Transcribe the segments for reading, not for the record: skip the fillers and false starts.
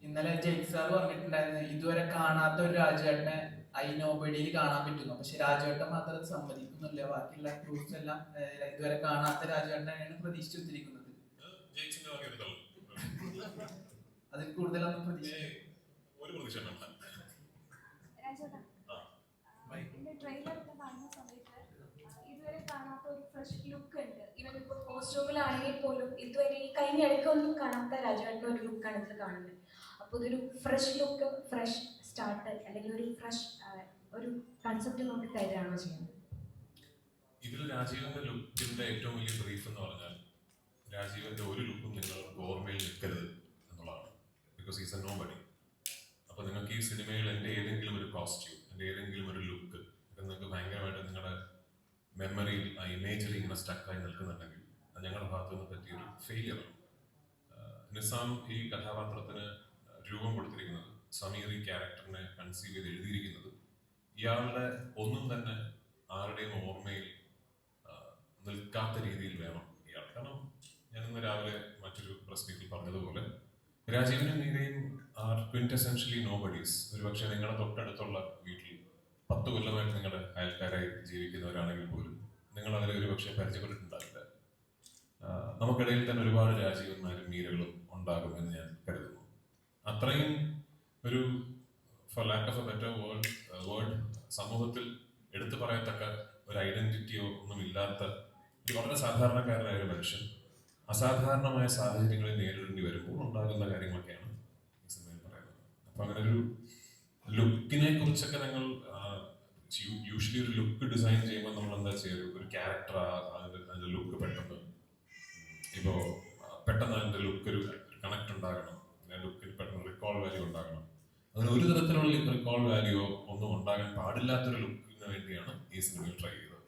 ഇന്നലെ ജയ്ക്ക് സാർ പറഞ്ഞിട്ടുണ്ടായിരുന്നു ഇതുവരെ കാണാത്ത ഒരു രാജേട്ടനെ ഐ നോബഡിയിൽ കാണാൻ പറ്റുന്നു. പക്ഷെ രാജേട്ടൻ മാത്രം അത് സമ്മതിക്കുന്നില്ല. ബാക്കിയുള്ള ക്രൂസ് എല്ലാം ഇതുവരെ കാണാത്ത രാജേട്ടനെയാണ് പ്രതീക്ഷിച്ചിരിക്കുന്നത്. അതിൽ കൂടുതലൊന്നും പ്രതീക്ഷിക്കും. ഇതുവരെ കാണാത്ത ഒരു ഫ്രഷ് ലുക്ക് ഉണ്ട്. ഇവൻ ഇപ്പോൾ കോസ്റ്റ്യൂമിലാണെങ്കിൽ പോലും ഇതുവരെ ഈ കഴിഞ്ഞ ഇടയ്ക്കൊന്നും കാണാത്ത രാജേട്ടൻ്റെ ഒരു ലുക്കാണ് ഇത് കാണുന്നത്. അപ്പോൾ ഇതൊരു ഫ്രഷ് ലുക്ക്, ഫ്രഷ് സ്റ്റാർട്ട് അല്ലെങ്കിൽ ഒരു ഫ്രഷ് ഒരു കൺസെപ്റ്റ് നോക്കി തരാണോ ചെയ്യുന്നത്? ഇതിൽ രാജീവന്റെ ലുക്കിന്റെ ഏറ്റവും വലിയ ബ്രീഫ് എന്ന് പറഞ്ഞാൽ രാജീവന്റെ ഒരു ലുക്കും നിങ്ങൾ ഓർമ്മയിൽ നിൽക്കരുത് എന്നുള്ളതാണ്. Because is a nobody. അപ്പോൾ നിങ്ങൾക്ക് ഈ സിനിമയിൽ എൻ്റെ ഏതെങ്കിലും ഒരു കോസ്റ്റ്യൂം, എൻ്റെ ഏതെങ്കിലും ഒരു ലുക്ക് ഇത് നിങ്ങൾക്ക് ഭയങ്കരമായിട്ട് നിങ്ങളുടെ മെമ്മറിയിൽ ആ ഇമേജിൽ ഇങ്ങനെ സ്റ്റക്കായി നിൽക്കുന്നുണ്ടെങ്കിൽ അത് ഞങ്ങളുടെ ഭാഗത്തു നിന്ന് പറ്റിയൊരു ഫെയിലിയറാണ്. നിസാം ഈ കഥാപാത്രത്തിന് രൂപം കൊടുത്തിരിക്കുന്നത്, സമീർ ഈ ക്യാരക്ടറിനെ കൺസീവ് ചെയ്ത് എഴുതിയിരിക്കുന്നത് ഇയാളുടെ ഒന്നും തന്നെ ആരുടെയും ഓർമ്മയിൽ നിൽക്കാത്ത രീതിയിൽ വേണം ഇയാൾ. കാരണം ഞാൻ ഇന്ന് രാവിലെ മറ്റൊരു പ്രസ് മീറ്റിൽ പറഞ്ഞതുപോലെ രാജീവിനും നീരയും ആർ ക്വിൻറ്റസെൻഷ്യലി നോ ബഡീസ്. ഒരുപക്ഷെ നിങ്ങളുടെ തൊട്ടടുത്തുള്ള വീട്ടിൽ 10 കൊല്ലമായിട്ട് നിങ്ങളുടെ അയൽക്കാരായി ജീവിക്കുന്നവരാണെങ്കിൽ പോലും നിങ്ങൾ അവരെ ഒരുപക്ഷെ പരിചയപ്പെട്ടിട്ടുണ്ടാവില്ല. നമുക്കിടയിൽ തന്നെ ഒരുപാട് രാജീവന്മാരും മീരകളും ഉണ്ടാകുമെന്ന് ഞാൻ കരുതുന്നു. അത്രയും ഒരു for lack of a better word സമൂഹത്തിൽ എടുത്തു പറയത്തക്ക ഒരു ഐഡന്റിറ്റിയോ ഒന്നും ഇല്ലാത്ത ഒരു വളരെ സാധാരണക്കാരനായ ഒരു മനുഷ്യൻ അസാധാരണമായ സാഹചര്യങ്ങളെ നേരിടേണ്ടി വരുമ്പോൾ ഉണ്ടാകുന്ന കാര്യങ്ങളൊക്കെയാണ് ഈ സിനിമയിൽ പറയുന്നത്. അപ്പൊ അങ്ങനെ ഒരു ലുക്കിനെ കുറിച്ചൊക്കെ ഞങ്ങൾ യൂഷ്വലി ഒരു ലുക്ക് ഡിസൈൻ ചെയ്യുമ്പോൾ നമ്മൾ എന്താ ചെയ്യുക, ഒരു ക്യാരക്ടർ അതിന്റെ ലുക്ക് പെട്ടെന്ന് അതിന്റെ ലുക്ക് ഒരു കണക്ട് ഉണ്ടാകണം, ലുക്കിൽ പെട്ടെന്ന് റിക്കോൾ വാല്യൂ ഉണ്ടാകണം. അങ്ങനെ ഒരു തരത്തിലുള്ള റിക്കോൾ വാല്യൂ ഒന്നും ഉണ്ടാകാൻ പാടില്ലാത്തൊരു ലുക്കിന് വേണ്ടിയാണ് ഈ സിനിമയിൽ ട്രൈ ചെയ്തത്.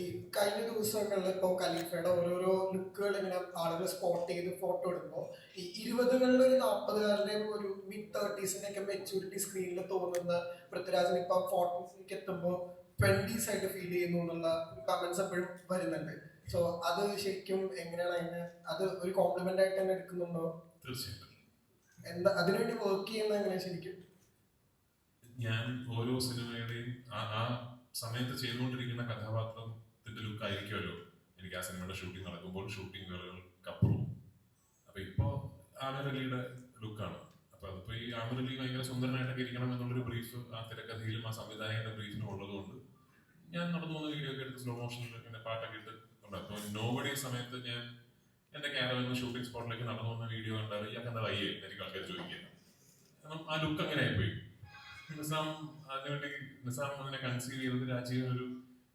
ഈ കഴിഞ്ഞ ദിവസങ്ങളിൽ ഇപ്പോൾ ഖലീഫയുടെ ഓരോരോ ലുക്കുകൾ ഇങ്ങനെ ആളുകൾ സ്പോട്ട് ചെയ്ത് ഫോട്ടോ എടുക്കുമ്പോൾ ഈ 20കളിലെ ഒരു 40കാരുടെയും ഒരു mid-30s ഒക്കെ മെച്യൂരിറ്റി സ്ക്രീനിൽ തോന്നുന്ന പൃഥ്വിരാജിന് ഇപ്പൊ ഫോട്ടോസിലേക്ക് എത്തുമ്പോൾ 20s ആയിട്ട് ഫീൽ ചെയ്യുന്നു എന്നുള്ള കമന്റ്സ് എപ്പോഴും വരുന്നുണ്ട്. സോ അത് ശരിക്കും എങ്ങനെയാണ് അതിന് അത് ഒരു കോംപ്ലിമെന്റ് ആയിട്ട് തന്നെ എടുക്കുന്നുണ്ടോ? തീർച്ചയായിട്ടും. എന്താ അതിനുവേണ്ടി വർക്ക് ചെയ്യുന്നത് എങ്ങനെ ശരിക്കും? ഞാൻ ഓരോ സിനിമയുടെയും ആ സമയത്ത് ചെയ്തുകൊണ്ടിരിക്കുന്ന കഥാപാത്രത്തിന്റെ ലുക്ക് ആയിരിക്കുമല്ലോ എനിക്ക് ആ സിനിമയുടെ ഷൂട്ടിംഗ് നടക്കുമ്പോൾ ഷൂട്ടിംഗ് വേളകൾക്കപ്പുറവും. അപ്പൊ ഇപ്പോ ആമിർ അലിയുടെ ലുക്കാണ്. അപ്പൊ അതിപ്പോ ഈ ആമിർ അലി ഭയങ്കര സുന്ദരനായിട്ടൊക്കെ ഇരിക്കണം എന്നുള്ളൊരു ബ്രീഫ് ആ തിരക്കഥയിലും ആ സംവിധായകന്റെ ബ്രീഫിനും ഉള്ളതുകൊണ്ട് ഞാൻ നടന്നു പോകുന്ന വീഡിയോ ഒക്കെ എടുത്ത് സ്ലോ മോഷനിൽ ഇങ്ങനെ പാട്ടൊക്കെ ഇട്ട് ഉണ്ട്. അപ്പൊ നോബഡി സമയത്ത് ഞാൻ എന്റെ ക്യാരവനിൽ ഷൂട്ടിംഗ് സ്പോട്ടിലേക്ക് നടന്നു പോകുന്ന വീഡിയോ കണ്ടാൽ ഇയാൾക്ക് എന്താ വയ്യേ എനിക്ക് ആൾക്കാർ ചോദിക്കുക. കാരണം ആ ലുക്ക് അങ്ങനെ ആയിപ്പോയി. നിസാം അതിനെ കൺസീവ് ചെയ്തത് രാജീവൻ ഒരു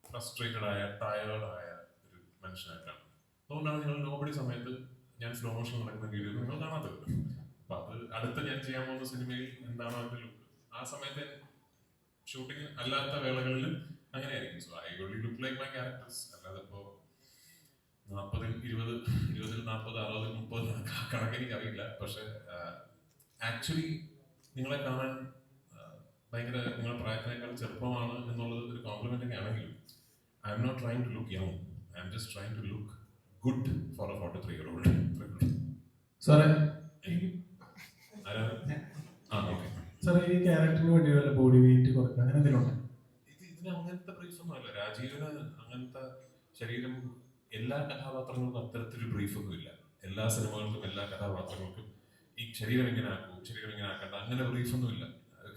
ഫ്രസ്ട്രേറ്റഡ് ആയ ടയേർഡായ ഒരു മനുഷ്യനായിട്ടാണ്. അതുകൊണ്ടാണ് നിങ്ങൾ നോബഡി സമയത്ത് ഞാൻ സ്ലോ മോഷൻ നടക്കുന്ന വീഡിയോ നിങ്ങൾ കാണാത്തത്. അപ്പൊ അത് അടുത്ത ഞാൻ ചെയ്യാൻ പോകുന്ന സിനിമയിൽ എന്താണോ അതിന്റെ ലുക്ക് ആ സമയത്ത് ഷൂട്ടിംഗ് അല്ലാത്ത വേളകളിലും അങ്ങനെയായിരിക്കും. So I only look like my characters. അല്ലാതെ ഇപ്പോ 40, 20, 40, 60, 30 കണക്കെനിക്ക് അറിയില്ല. പക്ഷെ ആക്ച്വലി നിങ്ങളെ കാണാൻ ഭയങ്കര നിങ്ങളുടെ പ്രായത്തിനേക്കാൾ ചെറുപ്പമാണ് എന്നുള്ളത് ഒരു കോംപ്ലിമെന്റ് ഒക്കെ ആണെങ്കിലും I am not trying to look young. I am just trying to look good for a 43-year-old. സാറേ സാറേ ഈ ക്യാരക്ടറിന് വേണ്ടി വല്ല ബോഡി വെയിറ്റ് കുറയ്ക്കുക അങ്ങനെ എന്തെങ്കിലും ഉണ്ടോ? ഇതിന് അങ്ങനത്തെ ബ്രീഫൊന്നും അല്ല. രാജീവിന് അങ്ങനത്തെ ശരീരം എല്ലാ കഥാപാത്രങ്ങൾക്കും അത്തരത്തിലൊരു ബ്രീഫൊന്നും ഇല്ല. എല്ലാ സിനിമകൾക്കും എല്ലാ കഥാപാത്രങ്ങൾക്കും ഈ ശരീരം ഇങ്ങനെ ആക്കും, ശരീരം ഇങ്ങനെ ആക്കണ്ട, അങ്ങനെ ബ്രീഫൊന്നും ഇല്ല.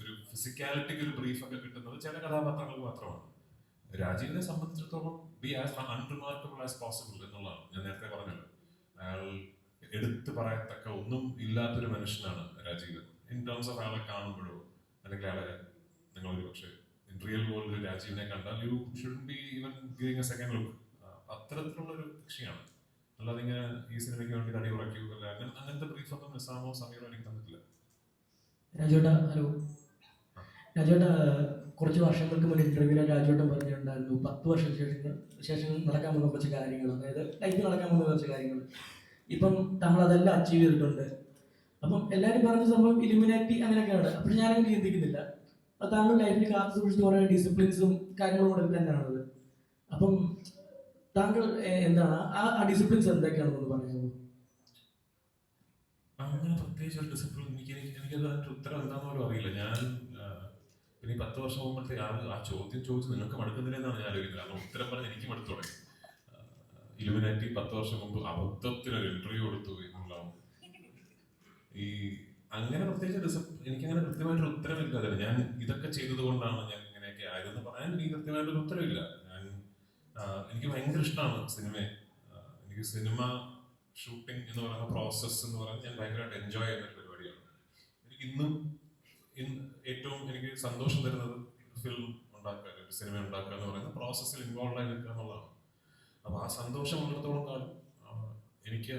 ഒരു ഫിസിക്കാലിറ്റിക്ക് ഒരു ബ്രീഫൊക്കെ കിട്ടുന്നത് ചില കഥാപാത്രങ്ങൾക്ക് മാത്രമാണ്. രാജീവിനെ സംബന്ധിച്ചിടത്തോളം ബി ആസ് അൺറിമാർക്കബിൾ ആസ് പോസിബിൾ എന്നുള്ളതാണ്. ഞാൻ നേരത്തെ പറഞ്ഞല്ലോ, അയാൾ എടുത്തു പറയത്തക്ക ഒന്നും ഇല്ലാത്തൊരു മനുഷ്യനാണ് രാജീവ്. ഇൻ ടേംസ് ഓഫ് അയാളെ കാണുമ്പോഴോ അല്ലെങ്കിൽ അയാളെ നിങ്ങൾ ഒരു പക്ഷേ ഇൻ റിയൽ വേൾഡിൽ രാജീവിനെ കണ്ടാൽ you should be even giving A second look. അത്തരത്തിലുള്ള ഒരു കക്ഷിയാണ്. അല്ലാതെ ഇങ്ങനെ ഈ സിനിമയ്ക്ക് വേണ്ടി തടി കുറയ്ക്കൂ അല്ല അങ്ങനത്തെ ബ്രീഫൊന്നും നിസാമോ സമീറോ എനിക്ക് തന്നിട്ടില്ല. രാജേട്ടാ, ഹലോ. രാജേട്ടാ, കുറച്ച് വർഷങ്ങൾക്ക് മുന്നേ ഇന്റർവ്യൂവിൽ രാജേട്ടൻ പറഞ്ഞിട്ടുണ്ടായിരുന്നു 10 വർഷത്തിന് ശേഷം നടക്കാൻ പോകുന്ന കുറച്ച് കാര്യങ്ങൾ, അതായത് ലൈഫിൽ നടക്കാൻ പോകുന്ന കുറച്ച് കാര്യങ്ങൾ. ഇപ്പം താങ്കൾ അതെല്ലാം അച്ചീവ് ചെയ്തിട്ടുണ്ട്. അപ്പം എല്ലാവരും പറഞ്ഞ സംഭവം ഇലുമിനാറ്റി അങ്ങനെയൊക്കെയാണ്. അപ്പോൾ ഞാനങ്ങനെ ചിന്തിക്കുന്നില്ല. അത് താങ്കൾ ലൈഫിൽ കാത്തു സൂക്ഷിച്ച് കുറേ ഡിസിപ്ലിൻസും കാര്യങ്ങളും കൂടെ തന്നെയാണത്. അപ്പം താങ്കൾ എന്താണ് ആ ഡിസിപ്ലിൻസ് എന്തൊക്കെയാണെന്ന് പറയാമോ? അങ്ങനെ പ്രത്യേകിച്ച് ഒരു ഡിസിപ്ലിൻ എനിക്കത് അതിൻ്റെ ഉത്തരം എന്താണെന്ന് പോലും അറിയില്ല. ഞാൻ പിന്നെ ഈ 10 വർഷം മുമ്പത്തെ ആ ചോദ്യം ചോദിച്ച് നിങ്ങൾക്ക് മടുക്കുന്നില്ലെന്നാണ് ഞാൻ ആലോചിക്കുന്നത്. കാരണം ഉത്തരം പറഞ്ഞ് എനിക്ക് മടുത്തു തുടങ്ങി. ഇലുമിനാറ്റി 10 വർഷം മുമ്പ് അബദ്ധത്തിനൊരു ഇന്റർവ്യൂ കൊടുത്തു എന്നുള്ള ഈ അങ്ങനെ പ്രത്യേകിച്ച് എനിക്കങ്ങനെ കൃത്യമായിട്ടൊരു ഉത്തരമില്ല അതിന്. ഞാൻ ഇതൊക്കെ ചെയ്തത് കൊണ്ടാണ് ഞാൻ ഇങ്ങനെയൊക്കെ ആയതെന്ന് പറയാൻ എനിക്ക് കൃത്യമായിട്ടൊരു ഉത്തരവില്ല. എനിക്ക് ഭയങ്കര ഇഷ്ടമാണ് സിനിമയെ. എനിക്ക് സിനിമ ഷൂട്ടിംഗ് എന്ന് പറയുന്ന പ്രോസസ്സ് എന്ന് പറയുന്നത് ഞാൻ ഭയങ്കരമായിട്ട് എൻജോയ് ചെയ്യുന്ന ഒരു പരിപാടിയാണ്. എനിക്ക് ഇന്നും ഏറ്റവും എനിക്ക് സന്തോഷം തരുന്നത് ഫിലിം ഉണ്ടാക്കുക, ഒരു സിനിമ ഉണ്ടാക്കുക എന്ന് പറയുന്ന പ്രോസസ്സിൽ ഇൻവോൾവ് ആയി നിൽക്കുക എന്നുള്ളതാണ്. അപ്പോൾ ആ സന്തോഷം ഉള്ളിടത്തോളം കാലം എനിക്ക്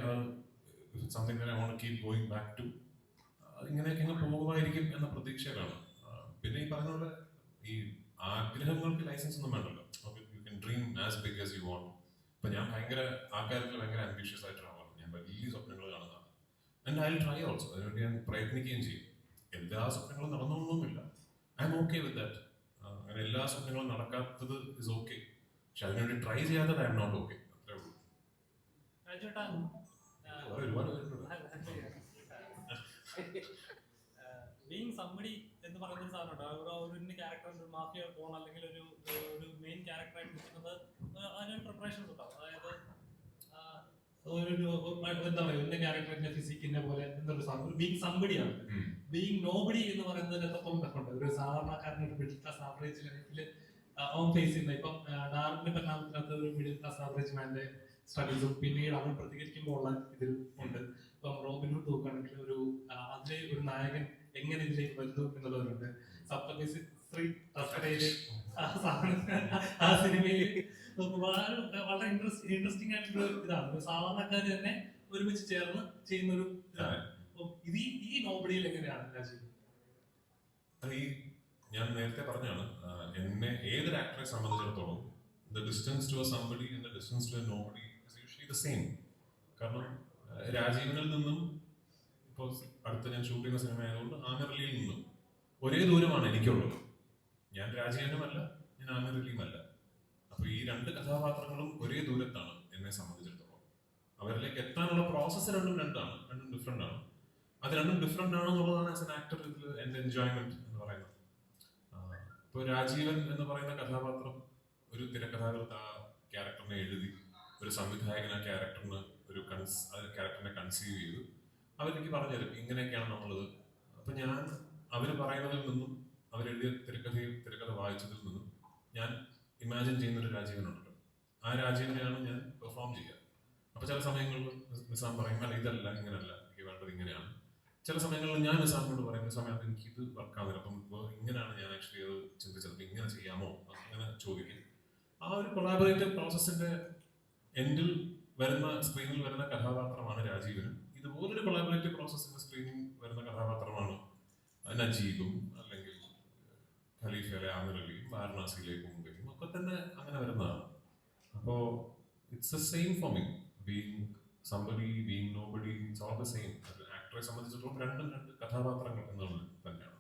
something that I want to keep going back to, ഇങ്ങനെയൊക്കെ അങ്ങ് പോകുമായിരിക്കും എന്ന പ്രതീക്ഷയിലാണ്. പിന്നെ ഈ പറഞ്ഞ പോലെ ഈ ആഗ്രഹങ്ങൾക്ക് ലൈസൻസ് ഒന്നും വേണ്ടല്ലോ. You can dream as big as you want. ഇപ്പൊ ഞാൻ ഭയങ്കര ആ കാര്യത്തിൽ ഭയങ്കര ആംബിഷ്യസ് ആയിട്ടാണ്. ഞാൻ വലിയ സ്വപ്നങ്ങൾ കാണുന്നതാണ്. And I will try also. അതിനുവേണ്ടി ഞാൻ പ്രയത്നിക്കുകയും ചെയ്യും. എല്ലാ സ്വപ്നങ്ങളും നടന്നൊന്നുമില്ല. I'm okay with that. അങ്ങനെ എല്ലാ സ്വപ്നങ്ങളും നടക്കാത്തത് ഇസ് ഓക്കെ. പക്ഷെ അതിനുവേണ്ടി ട്രൈ ചെയ്യാത്തത് ഐ എം നോട്ട് ഓക്കെ. അത്രേ ഉള്ളൂ. ഒരുപാട് ബീങ് സമ്മടി എന്ന് പറയുന്ന ഒരു സാധനമുണ്ട്. ഒരു ക്യാരക്ടറിന്റെ ഒരു മാഫിയ ടോൺ അല്ലെങ്കിൽ ഒരു മെയിൻ ക്യാരക്ടറായിട്ട് നിൽക്കുന്നത് അതിനൊരു പ്രിപ്പറേഷൻസ് ഉണ്ടാവും. അതായത് എന്താ പറയുക, എന്റെ ക്യാരക്ടറിന്റെ ഫിസിക്കിന്റെ പോലെ എന്നൊരു സാധനം ഒരു ബീങ് സമ്പടിയാണ്. ബീങ് നോബഡി എന്ന് പറയുന്നതിന് എത്രത്തോളം കഷ്ടമുണ്ട്. ഒരു സാധാരണക്കാരൻ്റെ ഒരു മിഡിൽ ക്ലാസ് ആവറേജ് ലൈഫിൽ അവൻ ഫേസ് ചെയ്യുന്നത്. ഇപ്പം ഡാർവിന്റെ പരിണാമത്തിനകത്ത് ഒരു മിഡിൽ ക്ലാസ് ആവറേജ് മാന്റെ സ്ട്രഗിൾസും പിന്നീട് അവൻ പ്രതികരിക്കുമ്പോൾ ഉള്ള ഇതിൽ ഉണ്ട്. ഇപ്പം റോബിൻഹുഡ് നോക്കുകയാണെങ്കിൽ അതിലെ ഒരു നായകൻ എങ്ങനെ ഇതിലേക്ക് വരുന്നു എന്നുള്ളവരുണ്ട്. ആ സിനിമയിൽ വളരെ ഇൻട്രസ്റ്റിംഗ് ആയിട്ടുള്ള ഇതാണ്. സാധാരണക്കാർ തന്നെ ഒരുമിച്ച് ചേർന്ന് ചെയ്യുന്ന ഒരു ഇതാണ്. ഈ നോബഡിയിൽ എങ്ങനെയാണ് രാജീവ്? ഞാൻ നേരത്തെ പറഞ്ഞാണ്, എന്നെ ഏതൊരു ആക്ടറെ സംബന്ധിച്ചിടത്തോളം the distance to a somebody and the distance to a nobody is usually the same. കാരണം രാജീവനിൽ നിന്നും ഇപ്പോൾ അടുത്ത ഞാൻ ഷൂട്ട് ചെയ്യുന്ന സിനിമ ആയതുകൊണ്ട് ആമിർ അലിയിൽ നിന്നും ഒരേ ദൂരമാണ് എനിക്കുള്ളത്. ഞാൻ രാജീവനുമല്ല, ഞാൻ ആമിർ അലിയുമല്ല. അപ്പൊ ഈ രണ്ട് കഥാപാത്രങ്ങളും ഒരേ ദൂരത്താണ് എന്നെ സംബന്ധിച്ചിടത്തോളം. അവരിലേക്ക് എത്താനുള്ള പ്രോസസ്സ് രണ്ടും ഡിഫറെന്റ് ആണ്. അത് രണ്ടും ഡിഫറെന്റ് ആണെന്നുള്ളതാണ് ആസ് എൻ ആക്ടർ ഇതിൽ എന്റെ എൻജോയ്മെന്റ് എന്ന് പറയുന്നത്. ഇപ്പോൾ രാജീവൻ എന്ന് പറയുന്ന കഥാപാത്രം ഒരു തിരക്കഥാകൃത്ത് ആ ക്യാരക്ടറിനെ എഴുതി, ഒരു സംവിധായകൻ ആ ക്യാരക്ടറിനെ കൺസീവ് ചെയ്തു. അവരെനിക്ക് പറഞ്ഞുതരും ഇങ്ങനെയൊക്കെയാണ് നമ്മളുള്ളത്. അപ്പൊ ഞാൻ അവര് പറയുന്നതിൽ നിന്നും അവരെഴുതിയ തിരക്കഥ വായിച്ചതിൽ നിന്നും ഞാൻ ഇമാജിൻ ചെയ്യുന്നൊരു രാജീവനുണ്ടല്ലോ, ആ രാജീവനെയാണ് ഞാൻ പെർഫോം ചെയ്യുക. അപ്പൊ ചില സമയങ്ങളിൽ നിസാം പറയും അല്ല ഇതല്ല, ഇങ്ങനെയല്ല, എനിക്ക് വേണ്ടത് ഇങ്ങനെയാണ്. ചില സമയങ്ങളിൽ ഞാൻ നിസാമിനോട് പറയുന്ന സമയത്ത് എനിക്ക് ഇത് വർക്കാവുന്നില്ല, അപ്പം ഇപ്പോൾ ഇങ്ങനെയാണ് ഞാൻ ആക്ച്വലി അത് ചിന്തിച്ചത്, ഇങ്ങനെ ചെയ്യാമോ, അങ്ങനെ ചോദിക്കും. ആ ഒരു കൊളാബറേറ്റീവ് പ്രോസസ്സിന്റെ എൻഡിൽ സ്ക്രീനിൽ വരുന്ന കഥാപാത്രമാണ് രാജീവനും. ഇതുപോലൊരു കൊളാബറേറ്റീവ് പ്രോസസ്സിന്റെ സ്ക്രീനിൽ വരുന്ന കഥാപാത്രമാണ് നജീബും അല്ലെങ്കിൽ ഖലീഫയിലെ ആമിർ അലിയും വാരണാസിയിലേക്ക് മുംബൈയും ഒക്കെ തന്നെ അങ്ങനെ വരുന്നതാണ്. അപ്പോ it's the same for me. Being somebody, being nobody, it's all the same. ആക്ടറെ സംബന്ധിച്ചിടത്തോളം രണ്ടും രണ്ട് കഥാപാത്രങ്ങൾ എന്നുള്ളത് തന്നെയാണ്.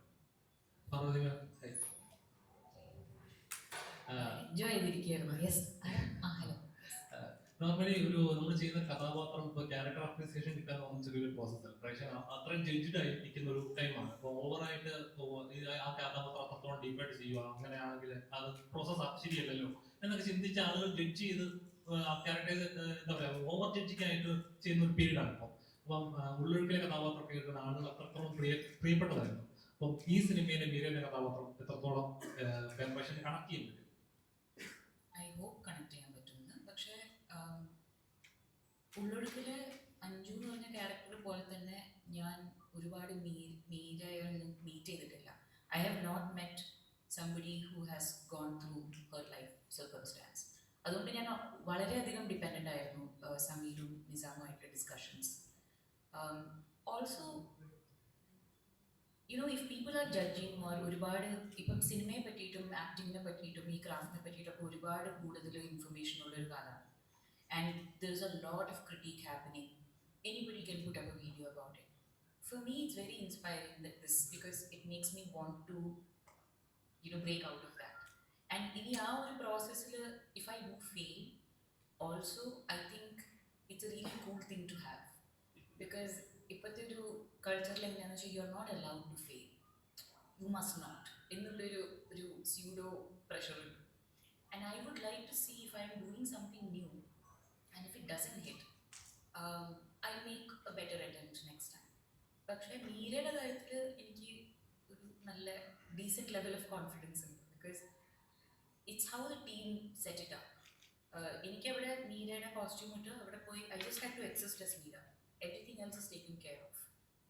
നോർമലി നമ്മൾ ചെയ്യുന്ന കഥാപാത്രം ഇപ്പോൾ ക്യാരക്ടർ അപ്രീസിയേഷൻ കിട്ടാൻ ചെറിയൊരു പ്രോസസ്സാണ്. പക്ഷേ അത്രയും ജഡ്ജഡ് ആയി നിൽക്കുന്ന ഒരു ടൈമാണ്. അപ്പോൾ ഓവറായിട്ട് ആ കഥാപാത്രം അത്രത്തോളം ഡീപ്പായിട്ട് ചെയ്യുക, അങ്ങനെയാണെങ്കിൽ അത് പ്രോസസ്സ് ശരിയല്ലല്ലോ എന്നൊക്കെ ചിന്തിച്ച് ആളുകൾ ജഡ്ജ് ചെയ്ത് ക്യാരക്ടേഴ്സ് എന്താ പറയുക ഓവർ ജഡ്ജിങ് ആയിട്ട് ചെയ്യുന്ന ഒരു പീരീഡാണ് ഇപ്പോൾ. അപ്പം ഉള്ളൊഴുക്കിലെ കഥാപാത്രമൊക്കെ കേൾക്കുന്ന ആളുകൾ അത്രത്തോളം പ്രിയപ്പെട്ടതായിരുന്നു. അപ്പം ഈ സിനിമയിലെ മീരയുടെ കഥാപാത്രം എത്രത്തോളം ജനറേഷൻ കണക്ട് ചെയ്യാൻ പറ്റും? ഐ ഹോപ്പ് കണക്ട് ചെയ്യാൻ പറ്റുമെന്ന്. പക്ഷേ ഉള്ളൊഴുക്കില് അഞ്ജു എന്ന് പറഞ്ഞ ക്യാരക്ടർ പോലെ തന്നെ ഞാൻ ഒരുപാട് മീരയെ മീറ്റ് ചെയ്തിട്ടില്ല. I have not met somebody who has gone through her life circumstance. അതുകൊണ്ട് ഞാൻ വളരെയധികം ഡിപ്പെൻഡൻ്റ് ആയിരുന്നു സമീറും നിസാമുമായിട്ട് discussions. Also if people are judging ഒരുപാട് ഇപ്പം സിനിമയെ പറ്റിയിട്ടും ആക്ടിങ്ങിനെ പറ്റിയിട്ടും ഈ ക്രാഫ്റ്റിനെ പറ്റിയിട്ടൊക്കെ ഒരുപാട് കൂടുതൽ ഇൻഫർമേഷൻ ഉള്ളൊരു കാലമാണ്. And there's a lot of critique happening. Anybody can put up a video about it. For me, it's very inspiring because it makes me want to, break out of that. And in our process, if I do fail, also I think it's a really cool thing to have, because ഇപ്പോഴത്തെ ഒരു കൾച്ചറിൽ എങ്ങനെയാണെന്ന് വെച്ചാൽ you are not allowed to fail, you must not എന്നുള്ളൊരു pseudo pressure ഉണ്ട്. And I would like to see if I am doing something new and if it doesn't hit I make a better attempt next time. പക്ഷേ മീരയുടെ കാര്യത്തിൽ എനിക്ക് ഒരു നല്ല decent level of confidence ഉണ്ട്. Because it's how the team set it up. എനിക്കവിടെ മീരയുടെ costume ഇട്ട് അവിടെ പോയി I just have to exist S Meera. Everything else is taken care of.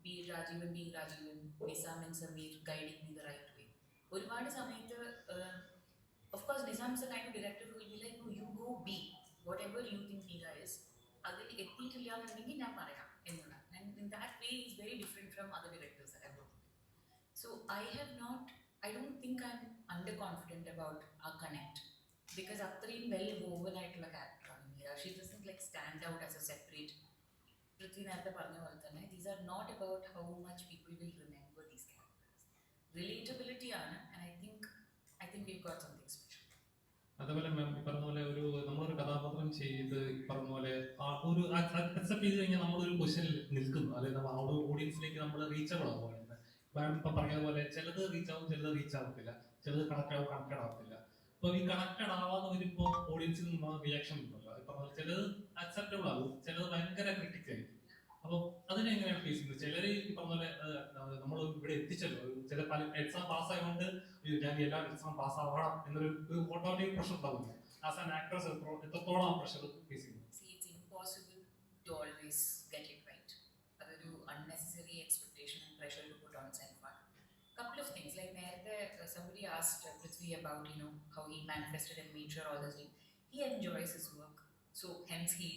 Be it Rajivan being Rajivan, Nizam and Sameer guiding me the right way. ഒരുപാട് സമയത്ത് of course Nizam is the kind of director who will be like, no, you go be whatever you think Meera is. അതിൽ എത്തിയിട്ടില്ല എന്നുണ്ടെങ്കിൽ ഞാൻ പറയാം എന്നുള്ള. And in that way is very different from other directors that I've worked with. So I don't think I'm underconfident about our connect because അത്രയും well woven ആയിട്ടുള്ള character-ആണ് Meera. She doesn't like stand out as a separate. Prithvi നേരത്തെ പറഞ്ഞ പോലെ തന്നെ these are not about how much people will remember these characters. Relatability ആണ്. And I think we got something special. അതുപോലെ ma'am ഈ പറഞ്ഞ പോലെ നമ്മളൊരു കഥാപാത്രം ചെയ്ത് പറഞ്ഞ പോലെ ഒരു അക്സെപ്റ്റ് ചെയ്ത് കഴിഞ്ഞാൽ നമ്മളൊരു പൊസിഷനിൽ നിൽക്കുന്നു. അതായത് ആ ഒരു ഓഡിയൻസിലേക്ക് നമ്മൾ റീച്ചബിൾ ആവുക. മാം ഇപ്പം പറഞ്ഞതുപോലെ ചിലത് റീച്ച് ആവും, ചിലത് റീച്ച് ആവത്തില്ല, ചിലത് കണക്റ്റഡ് ആവത്തില്ല. അപ്പോൾ ഈ കണക്റ്റഡ് ആവാതെ വരുമ്പോൾ ഓഡിയൻസിൽ നിന്ന് റിയാക്ഷൻ ഉണ്ടല്ലോ. ഇപ്പം ചിലത് അക്സെപ്റ്റബിൾ ആകും, ചിലത് ഭയങ്കര ക്രിട്ടിക്കായിരിക്കും. അപ്പോൾ അതിനെങ്ങനെയാണ് ഫേസ് ചെയ്യുന്നത്? ചിലർ ഈ പറഞ്ഞ പോലെ നമ്മൾ ഇവിടെ എത്തിച്ചല്ലോ, ചില പല എക്സാം പാസ്സായതുകൊണ്ട് ഞാൻ എല്ലാ എക്സാം പാസ്സാവണം എന്നൊരു ഓട്ടോമാറ്റിക് പ്രഷർ ഉണ്ടാവില്ല. ആസ് ആൻ ആക്ട്രസ് എത്രത്തോളം ആ പ്രഷർ ഫേസ് ചെയ്യുന്നു? It's impossible to always get it right. അതൊരു unnecessary expectation and pressure to put on self-worth. Couple of things like somebody asked Prithvi about how he manifested and made sure all this thing. He enjoys his work, so hence he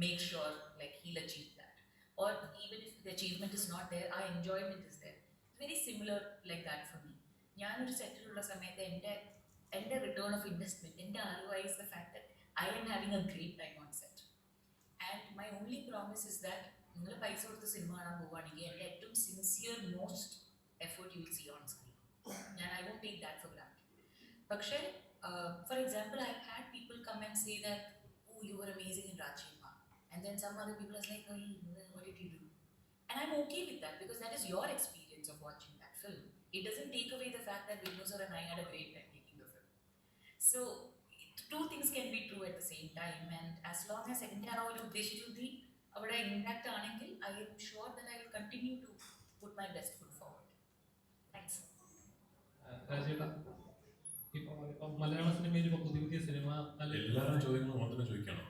makes sure like he'll achieve that. Or even if the achievement is not there, our enjoyment is there. It's very similar like that for me. ഞാനൊരു സെറ്റിലുള്ള സമയത്ത് എൻ്റെ return of investment, എൻ്റെ ROI is the fact that I am having a great time on set. And my only promise is that നിങ്ങൾ പൈസ കൊടുത്ത് cinema കാണാൻ പോവുകയാണെങ്കിൽ എൻ്റെ ഏറ്റവും sincere most effort you will see on screen. I won't take that for granted. പക്ഷേ for example, I've had people come and say that, oh, you were amazing in Rajima. And then some other people are like, oh, what did you do? And I'm okay with that because that is your experience of watching that film. It doesn't take away the fact that Vinod and I had a great time making the film. So two things can be true at the same time, and as long as എൻ്റെ ആ ഒരു ഉദ്ദേശശുദ്ധി അവിടെ impact ആണെങ്കിൽ I am sure that I will continue to put my best foot forward. Thanks. രാജേട്ടാ, ഇപ്പം മലയാള സിനിമയിൽ ഇപ്പോൾ പുതിയ സിനിമ എല്ലാവരും ചോദ്യങ്ങളും ഓർമ്മ ചോദിക്കണം.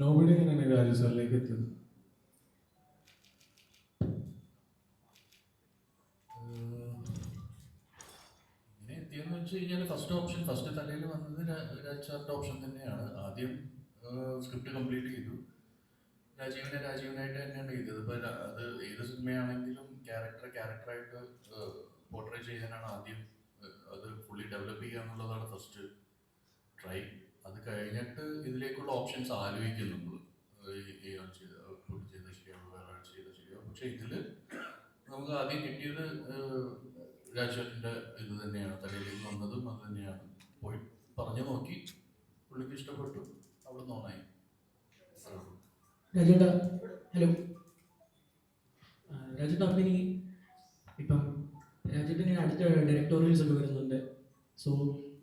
നോബഡി എങ്ങനെയാണ് രാജു സാറിലേക്ക് എത്തിയത്? ഇങ്ങനെ എത്തിയെന്ന് വെച്ച് കഴിഞ്ഞാൽ ഫസ്റ്റ് തലയിൽ വന്നത് രാജ് സാറിൻ്റെ ഓപ്ഷൻ തന്നെയാണ്. ആദ്യം സ്ക്രിപ്റ്റ് കംപ്ലീറ്റ് ചെയ്തു. രാജീവനായിട്ട് തന്നെയാണ് ചെയ്തത്. ഇപ്പോൾ അത് ഏത് സിനിമയാണെങ്കിലും ക്യാരക്ടറായിട്ട് പോർട്രേ ചെയ്യാനാണ് ആദ്യം. അത് ഫുള്ളി ഡെവലപ്പ് ചെയ്യുക എന്നുള്ളതാണ് ഫസ്റ്റ് ട്രൈ. അത് കഴിഞ്ഞിട്ട് ഇതിലേക്കുള്ള ഓപ്ഷൻസ് ആലോചിക്കും നമ്മൾ. ഏത് ചെയ്താൽ ശരിയാവും, വേറെ ആൾ ചെയ്താൽ ശരിയാവും. പക്ഷെ ഇതിൽ നമുക്ക് ആദ്യം കിട്ടിയത് രാജേട്ടൻ്റെ ഇത് തന്നെയാണ്. തലയിലേക്ക് വന്നതും അത് തന്നെയാണ്. പോയി പറഞ്ഞു നോക്കി, പുള്ളിക്ക് ഇഷ്ടപ്പെട്ടു, അവിടെ നന്നായി. രാജേട്ടാ, ഹലോ രാജേട്ടാ, അപ്പം ഇപ്പം രാജേട്ടന് അടുത്ത ഡയറക്ടോറിയൽസ് ഒക്കെ വരുന്നുണ്ട്. സോ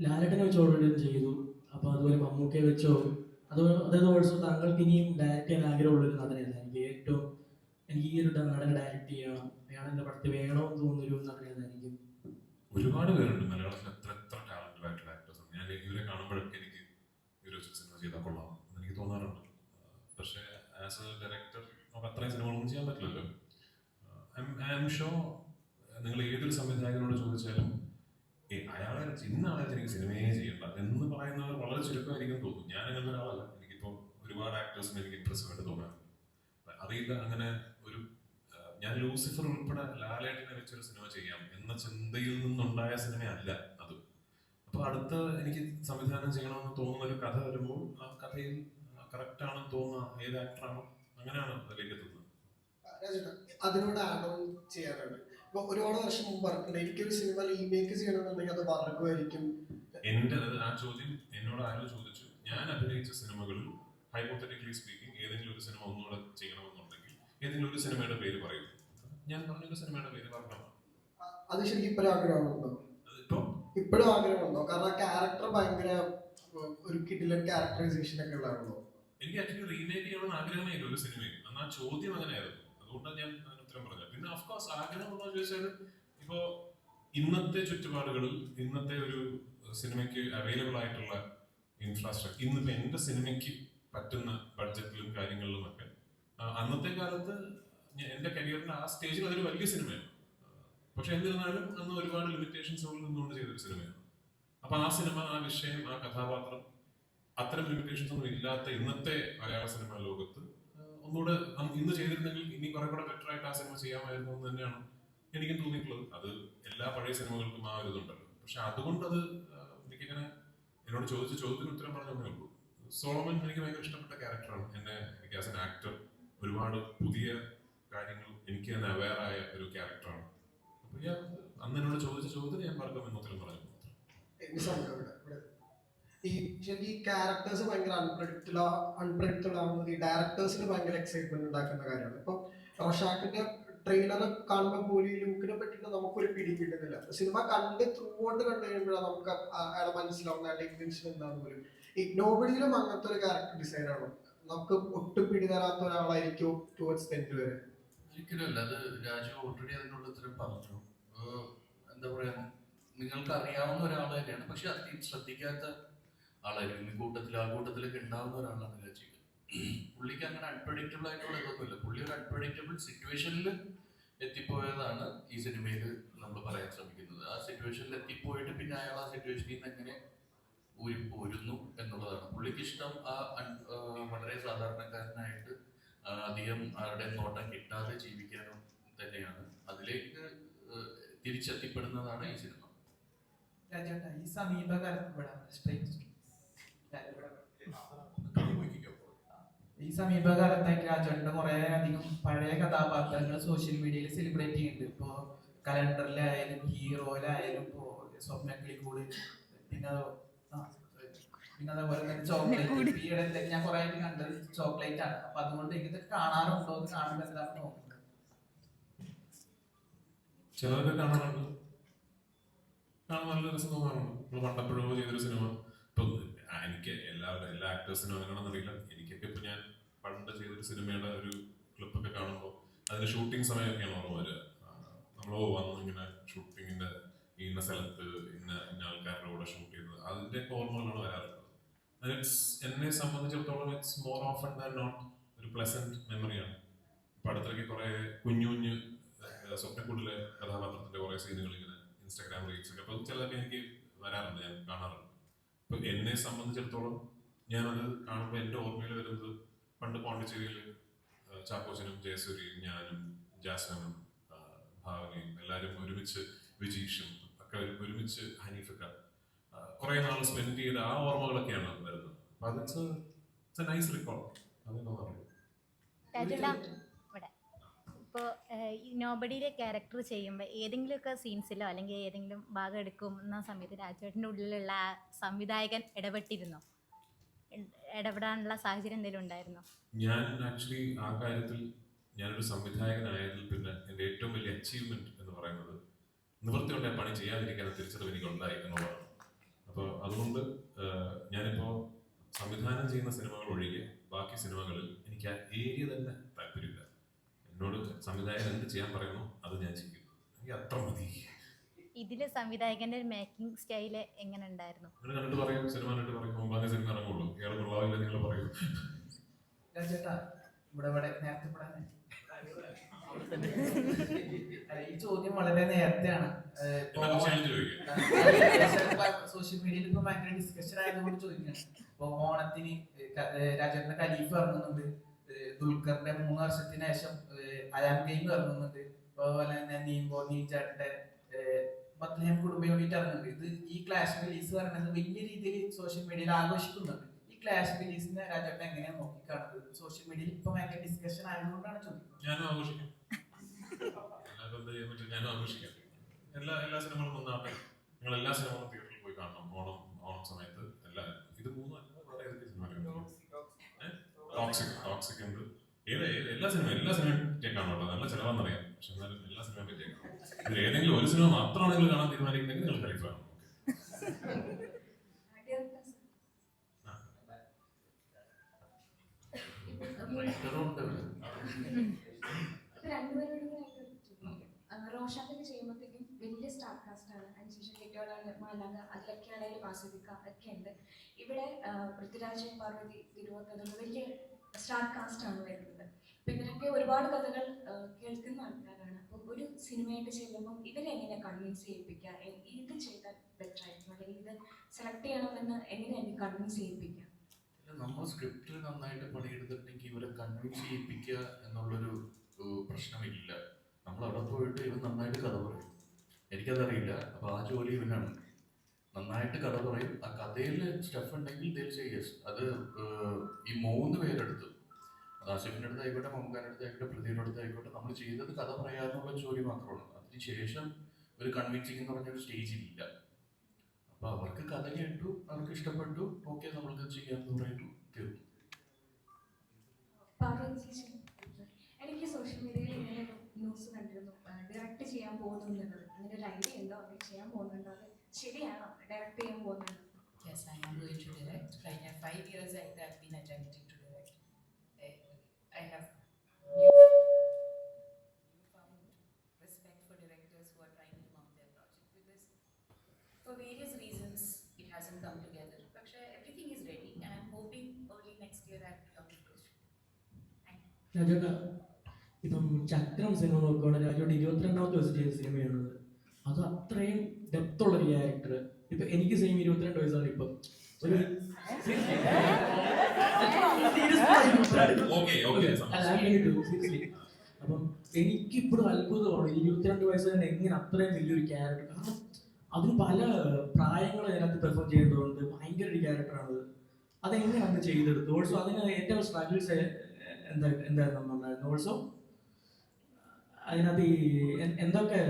ലാലേട്ടനെ വെച്ച് ഓൾറെഡി ചെയ്തു. അപ്പോൾ അതുപോലെ മമ്മൂക്കയെ വെച്ചോ അതായത് ഓൾസോ താങ്കൾക്ക് ഇനിയും ഡയറക്റ്റ് ചെയ്യാൻ ആഗ്രഹമുള്ളൊരു നടനാണ്. എനിക്ക് ഈ ഒരു നടനെ ഡയറക്റ്റ് ചെയ്യണം, അയാളെൻ്റെ പടത്തിൽ വേണമെന്ന് തോന്നുന്നൊരു നടനായിരിക്കും. ഒരുപാട് പേരുണ്ട് മലയാളത്തിൽ എത്ര ടാലന്റഡ് ആയിട്ടുള്ള ആക്ടേഴ്സ്. ഞാൻ ഇവരെ കാണുമ്പോഴൊക്കെ എനിക്ക് ഒരു സിനിമ ചെയ്താൽ കൊള്ളാം എന്ന് എനിക്ക് തോന്നാറുണ്ട്. പക്ഷേ ആസ് എ ഡയറക്ടർ നമുക്ക് അത്രയും സിനിമകളൊന്നും ചെയ്യാൻ പറ്റില്ലല്ലോ. ഐ എം ഷുവർ നിങ്ങൾ ഏതൊരു സംവിധായകനോട് ചോദിച്ചാലും അയാളെ ഇന്ന ആളെ എനിക്ക് സിനിമയെ ചെയ്യണ്ട എന്ന് പറയുന്നവർ വളരെ ചുരുക്കമായിരിക്കും തോന്നും. ഞാൻ അങ്ങനത്തെ ഒരാളല്ല. എനിക്കിപ്പോൾ ഒരുപാട് ആക്ടേഴ്സിന് എനിക്ക് ഇംപ്രസീവ് ആയിട്ട് തോന്നാറുണ്ട്. അറിയില്ല, അങ്ങനെ ഒരു ഞാൻ ലൂസിഫർ ഉൾപ്പെടെ ലാലേട്ടനെ വെച്ചൊരു സിനിമ ചെയ്യാം എന്ന ചിന്തയിൽ നിന്നുണ്ടായ സിനിമയല്ല അത്. അപ്പോൾ അടുത്ത് എനിക്ക് സംവിധാനം ചെയ്യണമെന്ന് തോന്നുന്ന ഒരു കഥ വരുമ്പോൾ ആ കഥയിൽ കറക്റ്റ് ആണെന്ന് തോന്നുന്ന ഏത് ആക്ടറാണോ അങ്ങനെയാണ് അതിലേക്ക് എത്തുന്നത്. അതിനോട് ആഡ് ഓൺ ചെയ്യാറുണ്ട്. ഇപ്പൊ ഒരുപാട് വർഷം മുമ്പ് പറഞ്ഞിട്ടുണ്ട് എനിക്കൊരു സിനിമ റീമേക്ക് ചെയ്യണമെന്നുണ്ടെങ്കിൽ അത് വർഗമായിരിക്കും. എന്റെ ആ ചോദ്യം എന്നോട് ആരോ ചോദിച്ചു. ഞാൻ അഭിനയിച്ച സിനിമകളിൽ ഹൈപ്പോത്തറ്റിക്കലി സ്പീക്കിംഗ് ഏതെങ്കിലും ഒരു സിനിമ ഒന്നുകൂടെ ചെയ്യണമെന്നുണ്ടെങ്കിൽ ഏതെങ്കിലും ഒരു സിനിമയുടെ പേര് പറയും. ഞാൻ പറഞ്ഞൊരു സിനിമയുടെ പേര് പറഞ്ഞു. അത് ശരിക്കും ഇപ്പോഴും ആഗ്രഹമുണ്ടോ? അതിപ്പോ ഇപ്പോഴും ആഗ്രഹമുണ്ടോ? കാരണം ക്യാരക്ടർ ഭയങ്കര ഒരു കിടിലൻ ക്യാരക്ടറൈസേഷൻ ഒക്കെ ഉള്ളതാണല്ലോ. എനിക്ക് ആക്ച്വലി റീമേക്ക് ചെയ്യണമെന്ന് ആഗ്രഹമേ ഇല്ല ഒരു സിനിമയിൽ. അന്ന് ആ ചോദ്യം അങ്ങനെയായിരുന്നു. അതുകൊണ്ടാണ് ഞാൻ അതിന് ഉത്തരം പറഞ്ഞത്. പിന്നെ ഓഫ്കോഴ്സ് ആഗ്രഹം എന്താ ചോദിച്ചാൽ ഇപ്പോ ഇന്നത്തെ ചുറ്റുപാടുകളിൽ ഇന്നത്തെ ഒരു സിനിമയ്ക്ക് അവൈലബിൾ ആയിട്ടുള്ള ഇൻഫ്രാസ്ട്രക്ചർ ഇന്നിപ്പോ എന്റെ സിനിമയ്ക്ക് പറ്റുന്ന ബഡ്ജറ്റിലും കാര്യങ്ങളിലും ഒക്കെ അന്നത്തെ കാലത്ത് എന്റെ കരിയറിന്റെ ആ സ്റ്റേജിൽ അതൊരു വലിയ സിനിമയാണ്. പക്ഷെ എന്നിരുന്നാലും അന്ന് ഒരുപാട് ലിമിറ്റേഷൻസ് ഉള്ളിൽ നിന്നുകൊണ്ട് ചെയ്തൊരു സിനിമയാണ്. അപ്പൊ ആ സിനിമ, ആ വിഷയം, ആ കഥാപാത്രം അത്തരം ലിമിറ്റേഷൻസ് ഒന്നും ഇല്ലാത്ത ഇന്നത്തെ മലയാള സിനിമ ലോകത്ത് ഒന്നുകൂടെ ഇന്ന് ചെയ്തിരുന്നെങ്കിൽ ഇനി കുറെ കൂടെ ബെറ്റർ ആയിട്ട് ആ സിനിമ ചെയ്യാമായിരുന്നു എന്ന് തന്നെയാണ് എനിക്കും തോന്നിയിട്ടുള്ളത്. അത് എല്ലാ പഴയ സിനിമകൾക്കും ആ ഒരു ഇതുണ്ടല്ലോ. പക്ഷെ അതുകൊണ്ട് അത് എനിക്കിങ്ങനെ എന്നോട് ചോദിച്ച ചോദ്യത്തിന് ഉത്തരം പറഞ്ഞേ ഉള്ളൂ. സോളമൻ എനിക്ക് ഭയങ്കര ഇഷ്ടപ്പെട്ട ക്യാരക്ടറാണ്. എനിക്ക് ആസ് എൻ ആക്ടർ ഒരുപാട് പുതിയ കാര്യങ്ങൾ എനിക്ക് തന്നെ അവെയർ ആയ ഒരു ക്യാരക്ടറാണ്. അപ്പൊ ഞാൻ അന്ന് എന്നോട് ചോദിച്ച ചോദ്യത്തിന് ഞാൻ വർഗം എന്ന് ഉത്തരം പറഞ്ഞു. ഈ ശരിക്കും ഈ ക്യാരക്ടേഴ്സ് ഭയങ്കര അൺപ്രഡിക്റ്റബിൾ ആവുന്നത് ഈ ഡയറക്ടേഴ്സിന് ഭയങ്കര എക്സൈറ്റ്മെന്റ് ഉണ്ടാക്കുന്ന കാര്യമാണ്. ഇപ്പൊ റഷാക്കിന്റെ ട്രെയിലർ കാണുമ്പോൾ പോലും ഈ ലുക്കിനെ പറ്റിയിട്ട് നമുക്കൊരു പിടി കിട്ടുന്നില്ല. സിനിമ കണ്ട് ത്രൂ ഔട്ട് കണ്ടു കഴിയുമ്പോഴാണ് നമുക്ക് അയാളെ മനസ്സിലാവുന്ന അയാളുടെ ഇന്റൻഷൻ എന്താണെന്ന് പോലും. ഈ നോബഡിയിലും അങ്ങനത്തെ ഒരു ക്യാരക്ടർ ഡിസൈൻ ആണോ? നമുക്ക് ഒട്ടും പിടി തരാത്ത ഒരാളായിരിക്കും ടുവേർഡ്സ് ടെൻറ്റ് വരെ? ഒരിക്കലുമല്ല. അത് രാജു ഓൾറെഡി അതിനുള്ള ഉത്തരം പറഞ്ഞു. എന്താ പറയാ, നിങ്ങൾക്ക് അറിയാവുന്ന ഒരാൾ തന്നെയാണ്, പക്ഷെ അധികം ശ്രദ്ധിക്കാത്ത ആളായിരിക്കും ആ കൂട്ടത്തിലൊക്കെ ഉണ്ടാവുന്ന ഒരാളാണ് രാജീവ്. പുള്ളിക്ക് അങ്ങനെ അൺപ്രഡിക്റ്റബിൾ ആയിട്ടുള്ള ഇതൊന്നുമില്ല. പുള്ളി ഒരു അൺപ്രഡിക്റ്റബിൾ സിറ്റുവേഷനിൽ എത്തിപ്പോയതാണ് ഈ സിനിമയിൽ നമ്മൾ പറയാൻ ശ്രമിക്കുന്നത്. ആ സിറ്റുവേഷനിൽ എത്തിപ്പോയിട്ട് പിന്നെ അയാൾ ആ സിറ്റുവേഷനിൽ നിന്ന് എങ്ങനെ പോരുന്നു എന്നുള്ളതാണ് പുള്ളിക്ക് ഇഷ്ടം. വളരെ സാധാരണക്കാരനായിട്ട് അധികം ആരുടെ നോട്ടം കിട്ടാതെ ജീവിക്കാനും തന്നെയാണ്. അതിലേക്ക് തിരിച്ചെത്തിപ്പെടുന്നതാണ് ഈ സിനിമ. ഈ സമീപകാലത്ത് രാജേട്ടൻ്റെ കുറെ അധികം പഴയ കഥാപാത്രങ്ങൾ സോഷ്യൽ മീഡിയയിൽ സെലിബ്രേറ്റ് ചെയ്യുന്നുണ്ട്. ഇപ്പോ കലണ്ടറിലായാലും ഹീറോയിലായാലും ഇപ്പോ സ്വപ്നക്കിളിക്കൂട്, പിന്നെ അതേപോലെ തന്നെ ചോക്ലേറ്റ്. ഈയിടെ ഞാൻ കുറെ ആയിട്ട് കണ്ടത് ചോക്ലേറ്റ് ആണ്. അപ്പൊ അതുകൊണ്ട് ഇതൊക്കെ കാണാറുണ്ടോ? എന്ന് കാണുമ്പോൾ എന്താണ് തോന്നുന്നത്? ചിലതൊക്കെ കാണാറുണ്ട്. കാണാൻ നല്ല രസം തോന്നാറുണ്ട്. നമ്മൾ പണ്ടപ്പോഴോ ചെയ്തൊരു സിനിമ ഇപ്പൊ എനിക്ക് എല്ലാ ആക്ടേഴ്സിനും അങ്ങനെയാണെന്നറിയില്ല. എനിക്കൊക്കെ ഇപ്പൊ ഞാൻ പണ്ട് ചെയ്തൊരു സിനിമയുടെ ഒരു ക്ലിപ്പൊക്കെ കാണുമ്പോൾ അതിന്റെ ഷൂട്ടിംഗ് സമയമൊക്കെയാണ് ഓർമ്മ വരിക. നമ്മൾ വന്ന് ഇങ്ങനെ ഷൂട്ടിങ്ങിന്റെ ഇന്ന സ്ഥലത്ത് ഇന്ന ആൾക്കാരുടെ കൂടെ ഷൂട്ട് ചെയ്തത് അതിന്റെ ഓർമ്മകളാണ് വരാറുള്ളത്. എന്നെ സംബന്ധിച്ചിടത്തോളം it's more often than not ഒരു പ്ലസന്റ് മെമ്മറിയാണ്. ഇപ്പൊ അടുത്തിടയ്ക്ക് കുറെ കുഞ്ഞു സ്വപ്നക്കൂട്ടിലെ കഥാപാത്രത്തിന്റെ കുറെ സീനുകൾ ഇങ്ങനെ ഇൻസ്റ്റാഗ്രാം റീൽസ് ഒക്കെ, അപ്പൊ ചിലതൊക്കെ എനിക്ക് വരാറുണ്ട്, ഞാൻ കാണാറുണ്ട്. ഇപ്പൊ എന്നെ സംബന്ധിച്ചിടത്തോളം ഞാനത് കാണുമ്പോൾ എന്റെ ഓർമ്മയിൽ വരുന്നത് പണ്ട് പോണ്ടിച്ചേരിയിൽ ചാക്കോച്ചനും ജയസൂരിയും ഞാനും ജാസ്മിനും ഭാവനയും എല്ലാവരും ഒരുമിച്ച്, വിജീഷും ഒക്കെ ഒരുമിച്ച്, ഹനീഫൊക്കെ കുറെ നാൾ സ്പെൻഡ് ചെയ്ത ആ ഓർമ്മകളൊക്കെയാണ് വരുന്നത്. അപ്പൊ അതൊക്കെ നൈസ് റെക്കോർഡ്. അതെന്താ പറയുക, ഇപ്പോൾ നോബഡിയിലെ ക്യാരക്ടർ ചെയ്യുമ്പോൾ ഏതെങ്കിലുമൊക്കെ സീൻസിലോ അല്ലെങ്കിൽ ഏതെങ്കിലും ഭാഗം എടുക്കുന്ന സമയത്ത് രാജേട്ടൻ്റെ ഉള്ളിലുള്ള ആ സംവിധായകൻ ഇടപെടാനുള്ള സാഹചര്യം എന്തെങ്കിലും ഉണ്ടായിരുന്നോ? ഞാൻ ആക്ച്വലി ആ കാര്യത്തിൽ ഞാനൊരു സംവിധായകനായതിൽ പിന്നെ എൻ്റെ ഏറ്റവും വലിയ അച്ചീവ്മെന്റ് എന്ന് പറയുന്നത് നിവൃത്തിയുണ്ടെ പണി ചെയ്യാതിരിക്കാൻ തിരിച്ചറിവ് എനിക്കുണ്ടായി എന്നുള്ളതാണ്. അപ്പോൾ അതുകൊണ്ട് ഞാനിപ്പോൾ സംവിധാനം ചെയ്യുന്ന സിനിമകൾ ഒഴികെ ബാക്കി സിനിമകളിൽ എനിക്ക് ആ ഏരിയ തന്നെ താല്പര്യമില്ല. എന്നോട് സംവിധായകൻ എന്ത് ചെയ്യാൻ പറയുന്നു അത് ഞാൻ ചെയ്യും. എനിക്ക് അത്ര മതി. ഇതില് സംവിധായകന്റെ ഒരു മേക്കിംഗ് സ്റ്റൈല് എങ്ങനെ ഉണ്ടായിരുന്നു? കണ്ടിട്ട് പറയും, സിനിമ കണ്ടിട്ട് പറയും, മുമ്പാകെ സിനിമ ഇറങ്ങുള്ളൂ, ഇയാൾ കൊള്ളാവില്ല നിങ്ങൾ പറയും. ഈ ചോദ്യം വളരെ നേരത്തെയാണ്. സോഷ്യൽ മീഡിയയിൽ ഇപ്പൊ ഭയങ്കര ഡിസ്കഷൻ ആയതുകൊണ്ട് ചോദിക്കുകയാണ്. ഇപ്പൊ ഓണത്തിന് രാജേട്ടന്റെ ഖലീഫ് ഇറങ്ങുന്നുണ്ട്, ദുൽഖറിന്റെ 3 വർഷത്തിന് ശേഷം അയാം ഗെയിം ഇറങ്ങുന്നുണ്ട്, അതുപോലെ തന്നെ നീ ചേട്ടന്റെ ബത്ലഹേം കുടുംബ യൂണിറ്റ് ഇറങ്ങുന്നുണ്ട്. ഇത് ഈ ക്ലാഷ് റിലീസ് പറയുന്നത് വലിയ രീതിയിൽ സോഷ്യൽ മീഡിയയിൽ ആഘോഷിക്കുന്നുണ്ട്. ഈ ക്ലാഷ് റിലീസിനെ രാജേട്ടൻ എങ്ങനെയാണ് നോക്കിക്കാണുന്നത്? സോഷ്യൽ മീഡിയയിൽ ഇപ്പൊ ഭയങ്കര ഡിസ്കഷൻ ആയതുകൊണ്ടാണ് ചോദിക്കുന്നത്. ഞാനും ആഘോഷിക്കും. ചെയ്യാൻ പറ്റും, ഞാനും ആഘോഷിക്കാം. എല്ലാ സിനിമകളും വന്നാട്ടെ, നിങ്ങൾ എല്ലാ സിനിമകളും തിയേറ്ററിൽ പോയി കാണണം. ഓണം സമയത്ത് ഇത് മൂന്നും അല്ല, വേറെ ഏതൊക്കെ സിനിമ, ടോക്സിക് ഉണ്ട്, എല്ലാ സിനിമയും കാണാം. നല്ല ചിലവാണെന്നറിയാം, പക്ഷെ എന്നാലും എല്ലാ സിനിമയും പറ്റിയേക്കാം. ഇതിൽ ഏതെങ്കിലും ഒരു സിനിമ മാത്രമാണ് നിങ്ങൾ കാണാൻ തീരുമാനിക്കുന്നെങ്കിൽ നിങ്ങൾ ഖലീഫാണ്. റോഷാക്കൊക്കെ ചെയ്യുമ്പോഴത്തേക്കും വലിയ സ്റ്റാർ കാസ്റ്റ് ആണ്. അതിനുശേഷം കെട്ടിയോളാണ് മാലാക, അതിലൊക്കെ ആണെങ്കിലും ആസ്വദിക്കുക, ഒക്കെ ഉണ്ട്. ഇവിടെ പൃഥ്വിരാജ്, പാർവതി, തിരുവോത്തരം വലിയ സ്റ്റാർ കാസ്റ്റ് ആണ് വരുന്നത്. അപ്പം ഇവരൊക്കെ ഒരുപാട് കഥകൾ കേൾക്കുന്ന ആൾക്കാരാണ്. അപ്പോൾ ഒരു സിനിമയായിട്ട് ചെല്ലുമ്പോൾ ഇവരെങ്ങനെ കൺവിൻസ് ചെയ്യിപ്പിക്കുക, ഇത് ചെയ്താൽ ബെറ്റർ ആയിരിക്കും, അല്ലെങ്കിൽ ഇത് സെലക്ട് ചെയ്യണമെന്ന് എങ്ങനെയാണ് കൺവിൻസ് ചെയ്യിപ്പിക്കുക? നമ്മൾ സ്ക്രിപ്റ്റിൽ നന്നായിട്ട് പണിയെടുത്തിട്ടുണ്ടെങ്കിൽ ഇവരെ കൺവിൻസ് ചെയ്യിപ്പിക്കുക എന്നുള്ളൊരു പ്രശ്നമില്ല. നമ്മൾ അവിടെ പോയിട്ട് ഇവൻ നന്നായിട്ട് കഥ പറയും, എനിക്കതറിയില്ല, അപ്പോൾ ആ ജോലി ഇവനാണ്. നന്നായിട്ട് കഥ പറയും, ആ കഥയിൽ സ്റ്റഫ് ഉണ്ടെങ്കിൽ ദിൽ ചെയ്യസ്. അത് ഈ 3 പേരെടുത്തു, അത് ആസിഫിൻ്റെ അടുത്ത് ആയിക്കോട്ടെ, മമ്മൂക്കാൻ്റെ അടുത്ത് ആയിക്കോട്ടെ, പൃഥ്വിയുടെ അടുത്ത് ആയിക്കോട്ടെ, നമ്മൾ ചെയ്തത് കഥ പറയാനുള്ള ജോലി മാത്രമാണ്. അതിനുശേഷം ഒരു കൺവിൻസിങ് എന്ന് പറഞ്ഞൊരു സ്റ്റേജിലില്ല. അപ്പോൾ അവർക്ക് കഥ കേട്ടു, അവർക്ക് ഇഷ്ടപ്പെട്ടു, ഓക്കെ നമ്മൾക്ക് ചെയ്യാമെന്ന് പറയുന്നു, തീർന്നു. എനിക്ക് സോഷ്യൽ മീഡിയയിൽ ഇങ്ങനെ ന്യൂസ് കണ്ടിരുന്നു, ഡയറക്റ്റ് ചെയ്യാൻ പോകുന്നുള്ളത്. അങ്ങനെ ഒരു ഐഡിയ ഉണ്ടോ, അങ്ങനെ ചെയ്യാൻ പോകുന്നുണ്ടോ, അത് ശരിയാണോ, ഡയറക്റ്റ് ചെയ്യാൻ പോകുന്നുണ്ടോ? Yes, I am going to direct. Right now, 5 years I have been attempting to direct. I have newfound respect for directors who are trying to mount their project, because for various reasons it hasn't come together. But everything is ready, and I'm hoping early next year I will come to fruition. Thank you. രാജേട്ടാ, ഇപ്പം ചക്രം cinema നോക്കുകയാണെങ്കിൽ രാജോട്ട് 22ാമത്തെ ദിവസം ചെയ്ത സിനിമയാണത്. അത് അത്രയും depth ഉള്ളൊരു character. ഇപ്പൊ എനിക്ക് സെയിം 22 വയസ്സാണ്. ഇപ്പം ഒരു അപ്പം എനിക്കിപ്പോഴും അത്ഭുതമാണ് 22 വയസ്സ് തന്നെ എങ്ങനെ അത്രയും വലിയൊരു ക്യാരക്ടർ. കാരണം അതിന് പല പ്രായങ്ങൾ അതിനകത്ത് പെർഫോം ചെയ്യേണ്ടതുണ്ട്. ഭയങ്കര ഒരു ക്യാരക്ടറാണത്. അതെങ്ങനെ അന്ന് ചെയ്തെടുത്തു? ഓൾസോ അതിന് ഏറ്റവും സ്ട്രഗിൾസ് എന്തായിരുന്നു? ഓൾസോ അതിനകത്ത് എന്തൊക്കെ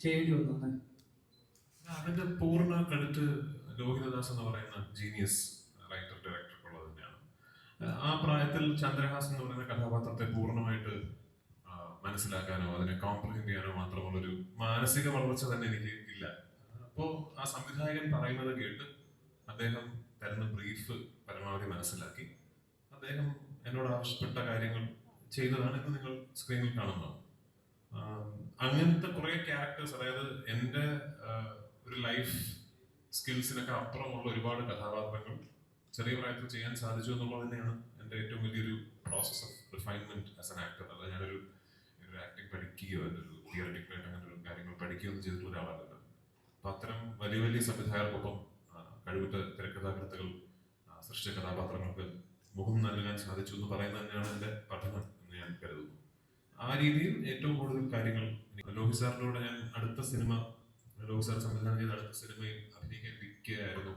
ചെയ്യേണ്ടി വന്നു? അതിന്റെ പൂർണ്ണ ക്രെഡിറ്റ് ലോഹിതദാസ് എന്ന് പറയുന്ന ജീനിയസ് റൈറ്റർ ഡയറക്ടർക്കുള്ളത് തന്നെയാണ്. ആ പ്രായത്തിൽ ചന്ദ്രഹാസ് എന്ന് പറയുന്ന കഥാപാത്രത്തെ പൂർണ്ണമായിട്ട് മനസ്സിലാക്കാനോ അതിനെ കോംപ്രിഹെൻഡ് ചെയ്യാനോ മാത്രമുള്ളൊരു മാനസിക വളർച്ച തന്നെ എനിക്ക് ഇല്ല. അപ്പോൾ ആ സംവിധായകൻ പറയുന്നത് കേട്ട് അദ്ദേഹം തരുന്ന ബ്രീഫ് പരമാവധി മനസ്സിലാക്കി അദ്ദേഹം എന്നോട് ആവശ്യപ്പെട്ട കാര്യങ്ങൾ ചെയ്തതാണ് ഇന്ന് നിങ്ങൾ സ്ക്രീനിൽ കാണുന്നത്. അങ്ങനത്തെ കുറെ ക്യാരക്ടേഴ്സ്, അതായത് എൻ്റെ ഒരു ലൈഫ് സ്കിൽസിനൊക്കെ അപ്പുറമുള്ള ഒരുപാട് കഥാപാത്രങ്ങൾ ചെറിയ പ്രായത്തിൽ ചെയ്യാൻ സാധിച്ചു എന്നുള്ളത് തന്നെയാണ് എൻ്റെ ഏറ്റവും വലിയൊരു process of refinement as an actor. അല്ല ഞാനൊരു ആക്ടിങ് പഠിക്കുകയോ ഒരു തിയററ്റിക്കലായിട്ട് അങ്ങനെ ഒരു കാര്യങ്ങൾ പഠിക്കുകയോ ഒന്നും ചെയ്തിട്ടുള്ള ഒരാളല്ലല്ലോ. അപ്പൊ അത്തരം വലിയ വലിയ സംവിധായകർക്കൊപ്പം കഴിവുറ്റ തിരക്കഥാകൃത്തുകൾ സൃഷ്ടിച്ച കഥാപാത്രങ്ങൾക്ക് മുഖം നൽകാൻ സാധിച്ചു എന്ന് പറയുന്നത് തന്നെയാണ് എൻ്റെ പഠനം എന്ന് ഞാൻ കരുതുന്നു. ആ രീതിയിൽ ഏറ്റവും കൂടുതൽ കാര്യങ്ങൾ ലോഹി സാറിനോട് ഞാൻ ലോഹി സാർ സംവിധാനം ചെയ്ത അടുത്ത സിനിമയിൽ അഭിനയിക്കാനിരിക്കുകയായിരുന്നു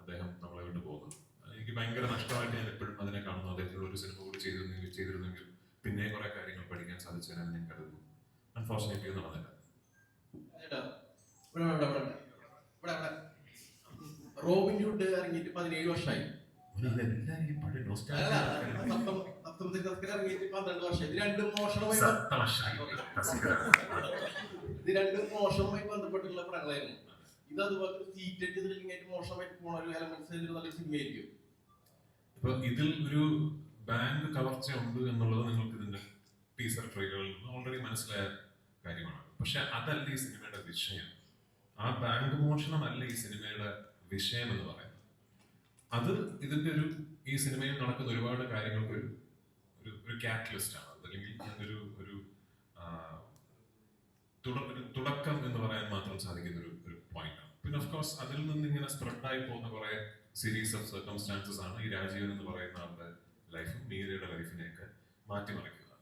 അദ്ദേഹം നമ്മളെ വിട്ടു പോകുന്നത്. എനിക്ക് ഭയങ്കര നഷ്ടമായിട്ട് ഞാൻ എപ്പോഴും അതിനെ കാണുന്നു. അദ്ദേഹത്തിനോട് ഒരു സിനിമ കൂടി ചെയ്തിരുന്നെങ്കിൽ പിന്നെ കുറെ കാര്യങ്ങൾ പഠിക്കാൻ സാധിച്ചതെന്ന് ഞാൻ കരുതുന്നു. അൺഫോർച്ചുനേറ്റ്ലി നടന്നില്ല. റോബിൻ ഹുഡ് ഇറങ്ങിയിട്ട് 17 വർഷമായി. ഇറങ്ങിയിട്ട് 12 വർഷം. ഇത് രണ്ടും മോശവുമായി ബന്ധപ്പെട്ടുള്ള പടങ്ങളായിരുന്നു. ഇത് അതുപോലെ സീറ്റഡ് ത്രില്ലിംഗായിട്ട് മോശമായിട്ട് പോണ ഒരു എലമെന്റ്സ് നല്ലൊരു സിനിമയായിരിക്കും. ഇപ്പൊ ഇതിൽ ഒരു ബാങ്ക് കവർച്ച ഉണ്ട് എന്നുള്ളത് നിങ്ങൾക്ക് ഇതിന്റെ ടീസർ ട്രെയിലറിൽ നിന്ന് ഓൾറെഡി മനസ്സിലായ കാര്യമാണ്. പക്ഷെ അതല്ല ഈ സിനിമയുടെ വിഷയം. ആ ബാങ്ക് മോഷണമല്ല ഈ സിനിമയുടെ വിഷയം എന്ന് പറയുന്നത്. അത് ഇതിന്റെ ഈ സിനിമയിൽ നടക്കുന്ന ഒരുപാട് കാര്യങ്ങൾക്ക് ഒരു കാറ്റലിസ്റ്റ് ആണ്. അല്ലെങ്കിൽ ഒരു തുടക്കം എന്ന് പറയാൻ മാത്രം സാധിക്കുന്ന ഒരു പോയിന്റ് ആണ്. പിന്നെ ഓഫ് കോഴ്സ് അതിൽ നിന്ന് ഇങ്ങനെ സ്പ്രെഡായി പോകുന്ന കുറെ സീരീസ് ഓഫ് സർക്കംസ്റ്റാൻസസ് ആണ് ഈ രാജീവൻ എന്ന് പറയുന്ന ആളുടെ ലൈഫും മീരയുടെ ലൈഫിനെയൊക്കെ മാറ്റിമറിക്കുന്നത്.